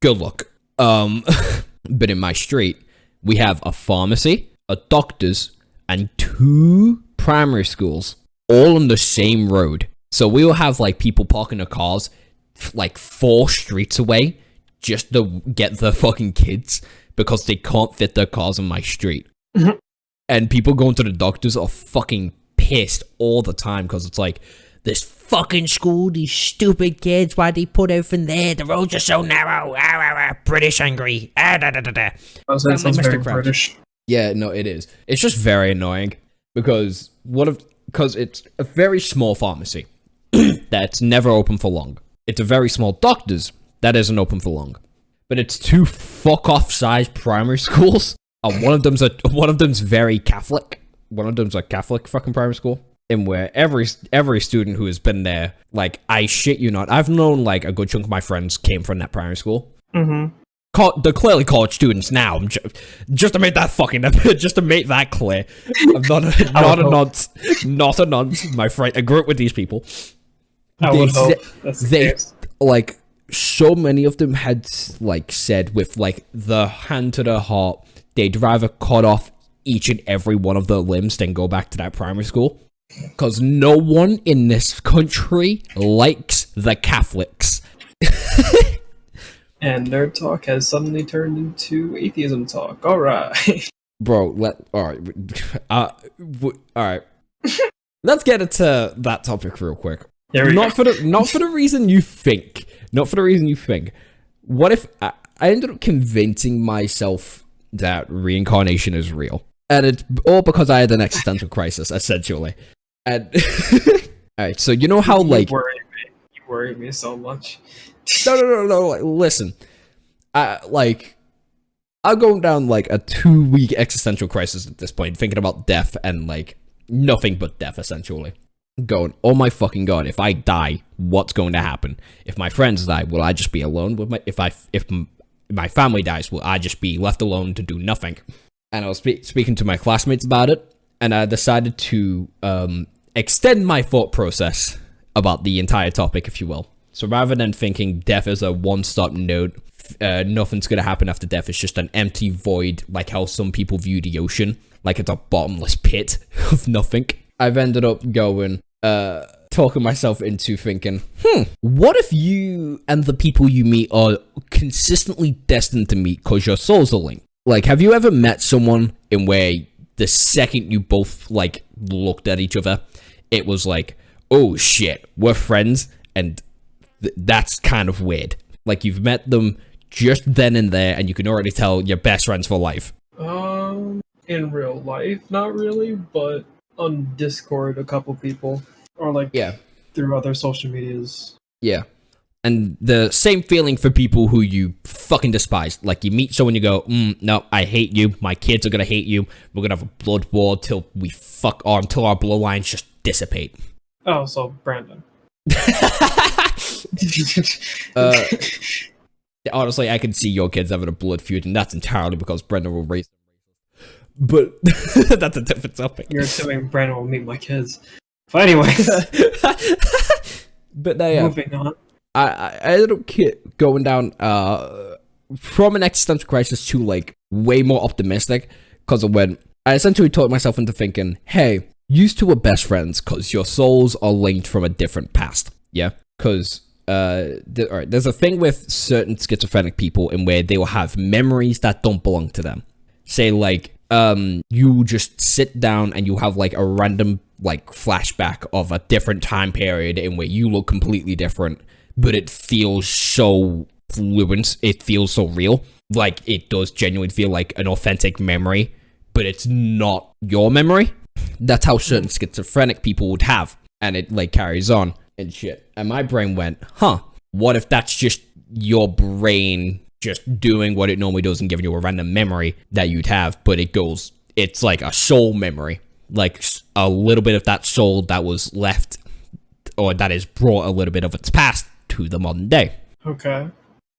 good luck. But in my street, we have a pharmacy, a doctor's, and 2 primary schools, all on the same road. So we will have people parking their cars 4 streets away just to get the fucking kids, because they can't fit their cars on my street. Mm-hmm. And people going to the doctors are fucking pissed all the time, because it's this fucking school, these stupid kids, why'd they put everything there? The roads are so narrow. British angry. That sounds very British. Yeah, no, it is. It's just very annoying, because it's a very small pharmacy that's never open for long. It's a very small doctor's that isn't open for long. But it's 2 fuck-off sized primary schools. One of them's very Catholic. One of them's a Catholic fucking primary school. And where every student who has been there, I shit you not, I've known a good chunk of my friends came from that primary school. Mm-hmm. They're clearly college students now. Just to make that clear. I'm not a nonce. My friend, I grew up with these people. I would hope that's the case. So many of them had said with the hand to their heart, they'd rather cut off each and every one of their limbs than go back to that primary school. Because no one in this country likes the Catholics. And nerd talk has suddenly turned into atheism talk. All right. Bro, all right. Let's get into that topic real quick. Not for the reason you think. Not for the reason you think. What if I ended up convincing myself that reincarnation is real? And it's all because I had an existential crisis, essentially. And alright, so you know how like you worry me so much. No. Like, listen, I'm going down like a 2-week existential crisis at this point, thinking about death and like nothing but death, essentially. Going, oh my fucking god! If I die, what's going to happen? If my friends die, will I just be alone with my? If my family dies, will I just be left alone to do nothing? And I was speaking to my classmates about it, and I decided to extend my thought process about the entire topic, if you will. So rather than thinking death is a one-stop note, nothing's gonna happen after death, it's just an empty void, like how some people view the ocean, like it's a bottomless pit of nothing. I've ended up talking myself into thinking, what if you and the people you meet are consistently destined to meet because your souls are linked? Like, have you ever met someone in where the second you both, like, looked at each other, it was like, oh shit, we're friends, and that's kind of weird. Like, you've met them just then and there, and you can already tell you're best friends for life. In real life, not really, but on Discord, a couple people, or like through other social medias. Yeah. And the same feeling for people who you fucking despise. Like, you meet someone, you go, no, I hate you. My kids are gonna hate you. We're gonna have a blood war till until our bloodlines just dissipate. Oh, so Brandon. Honestly, I can see your kids having a blood feud, and that's entirely because Brendan will raise them. But that's a different topic. You're assuming Brandon will meet my kids. But anyway. But yeah. Moving on. I ended up going down from an existential crisis to like way more optimistic, because of when I essentially talked myself into thinking, hey, you two are best friends because your souls are linked from a different past. Yeah, because there's a thing with certain schizophrenic people in where they will have memories that don't belong to them. Say like you just sit down and you have like a random like flashback of a different time period in where you look completely different, but it feels so fluent, it feels so real. Like, it does genuinely feel like an authentic memory, but it's not your memory. That's how certain schizophrenic people would have, and it, like, carries on and shit. And my brain went, what if that's just your brain just doing what it normally does and giving you a random memory that you'd have, but it's like a soul memory. Like, a little bit of that soul that was left, or that has brought a little bit of its past to the modern day. Okay.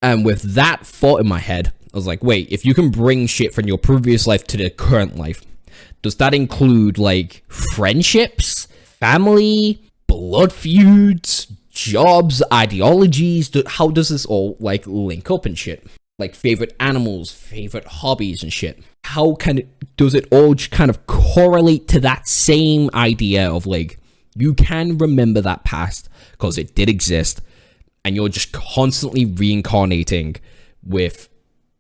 And with that thought in my head, I was like, wait, if you can bring shit from your previous life to the current life, does that include, like, friendships, family, blood feuds, jobs, ideologies? How does this all, like, link up and shit? Like, favorite animals, favorite hobbies and shit. How does it all just kind of correlate to that same idea of, like, you can remember that past because it did exist, and you're just constantly reincarnating with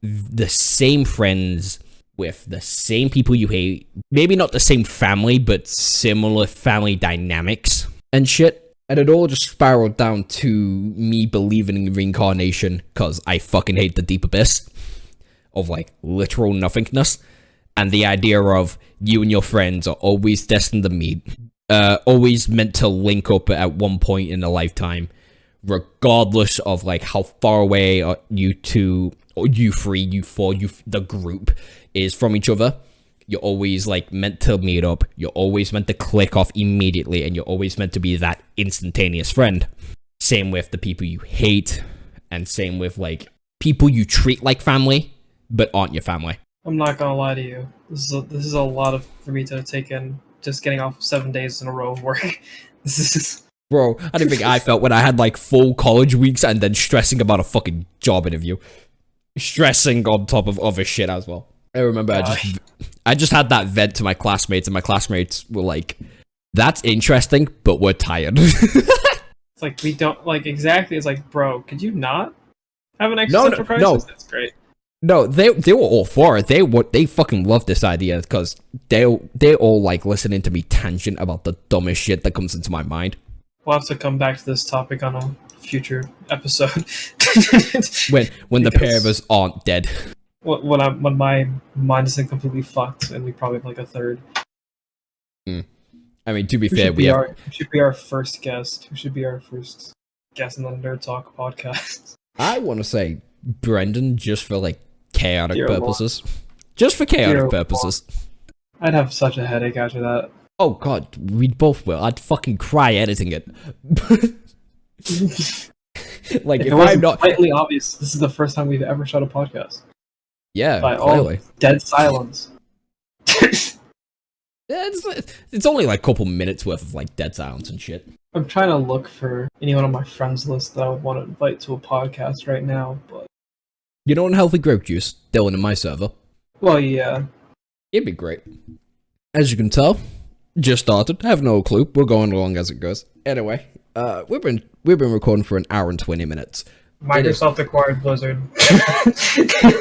the same friends, with the same people you hate, maybe not the same family, but similar family dynamics and shit. And it all just spiraled down to me believing in reincarnation because I fucking hate the deep abyss of, like, literal nothingness, and the idea of you and your friends are always destined to meet, always meant to link up at one point in a lifetime, regardless of, like, how far away you two, or you three, you four, the group is from each other. You're always, like, meant to meet up. You're always meant to click off immediately, and you're always meant to be that instantaneous friend. Same with the people you hate, and same with, like, people you treat like family, but aren't your family. I'm not gonna lie to you. This is a lot for me to take in. Just getting off 7 days in a row of work. This is just... Bro, I didn't think I felt when I had, like, full college weeks and then stressing about a fucking job interview. Stressing on top of other shit as well. I remember I just had that vent to my classmates, and my classmates were like, That's interesting, but we're tired. It's like we don't like exactly. It's like, bro, could you not have an existential crisis? No. That's great. No, they were all for it. They fucking love this idea because they all like listening to me tangent about the dumbest shit that comes into my mind. We'll have to come back to this topic on a future episode. when the pair of us aren't dead. When my mind isn't completely fucked and we probably have like a third. I mean, to be fair, we should be our first guest. Who should be our first guest in the Nerd Talk podcast? I want to say Brendan, just for like chaotic Dear purposes. Just for chaotic Dear purposes. I'd have such a headache after that. Oh god, we both will. I'd fucking cry editing it. Like if it wasn't I'm not slightly obvious, this is the first time we've ever shot a podcast. Yeah, By clearly. all dead silence. Yeah, it's only like a couple minutes worth of like dead silence and shit. I'm trying to look for anyone on my friends list that I would want to invite to a podcast right now, but You know, Unhealthy Grape Juice, Dylan in my server. well, yeah. It'd be great. As you can tell, just started. Have no clue. We're going along as it goes. Anyway, we've been recording for an hour and 20 minutes. Microsoft acquired Blizzard.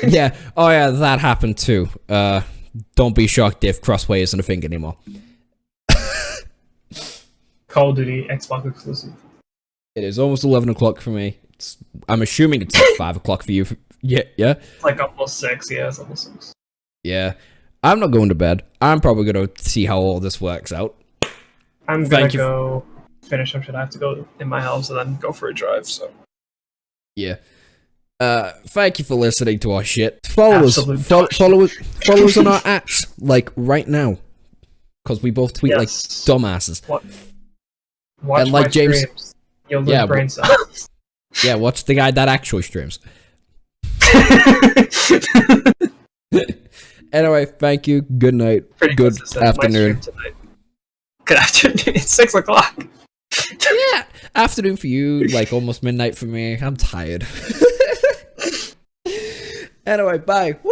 Yeah. Oh yeah, that happened too. Don't be shocked if crossplay isn't a thing anymore. Call of Duty Xbox exclusive. It is almost 11 o'clock for me. I'm assuming it's like 5 o'clock for you. Yeah. It's like almost 6. Yeah, it's almost 6. Yeah. I'm not going to bed. I'm probably going to see how all this works out. I'm going to go finish up shit. I have to go in my house and then go for a drive, so. Yeah. Thank you for listening to our shit. Follow us on our apps, like right now, because we both tweet like dumbasses. Watch and like my James, streams. You'll lose brain cells. Yeah, watch the guy that actually streams. Anyway, thank you. Good night. Good afternoon. Good afternoon. It's 6 o'clock. Yeah, afternoon for you. Like almost midnight for me. I'm tired. Anyway, bye. Woo!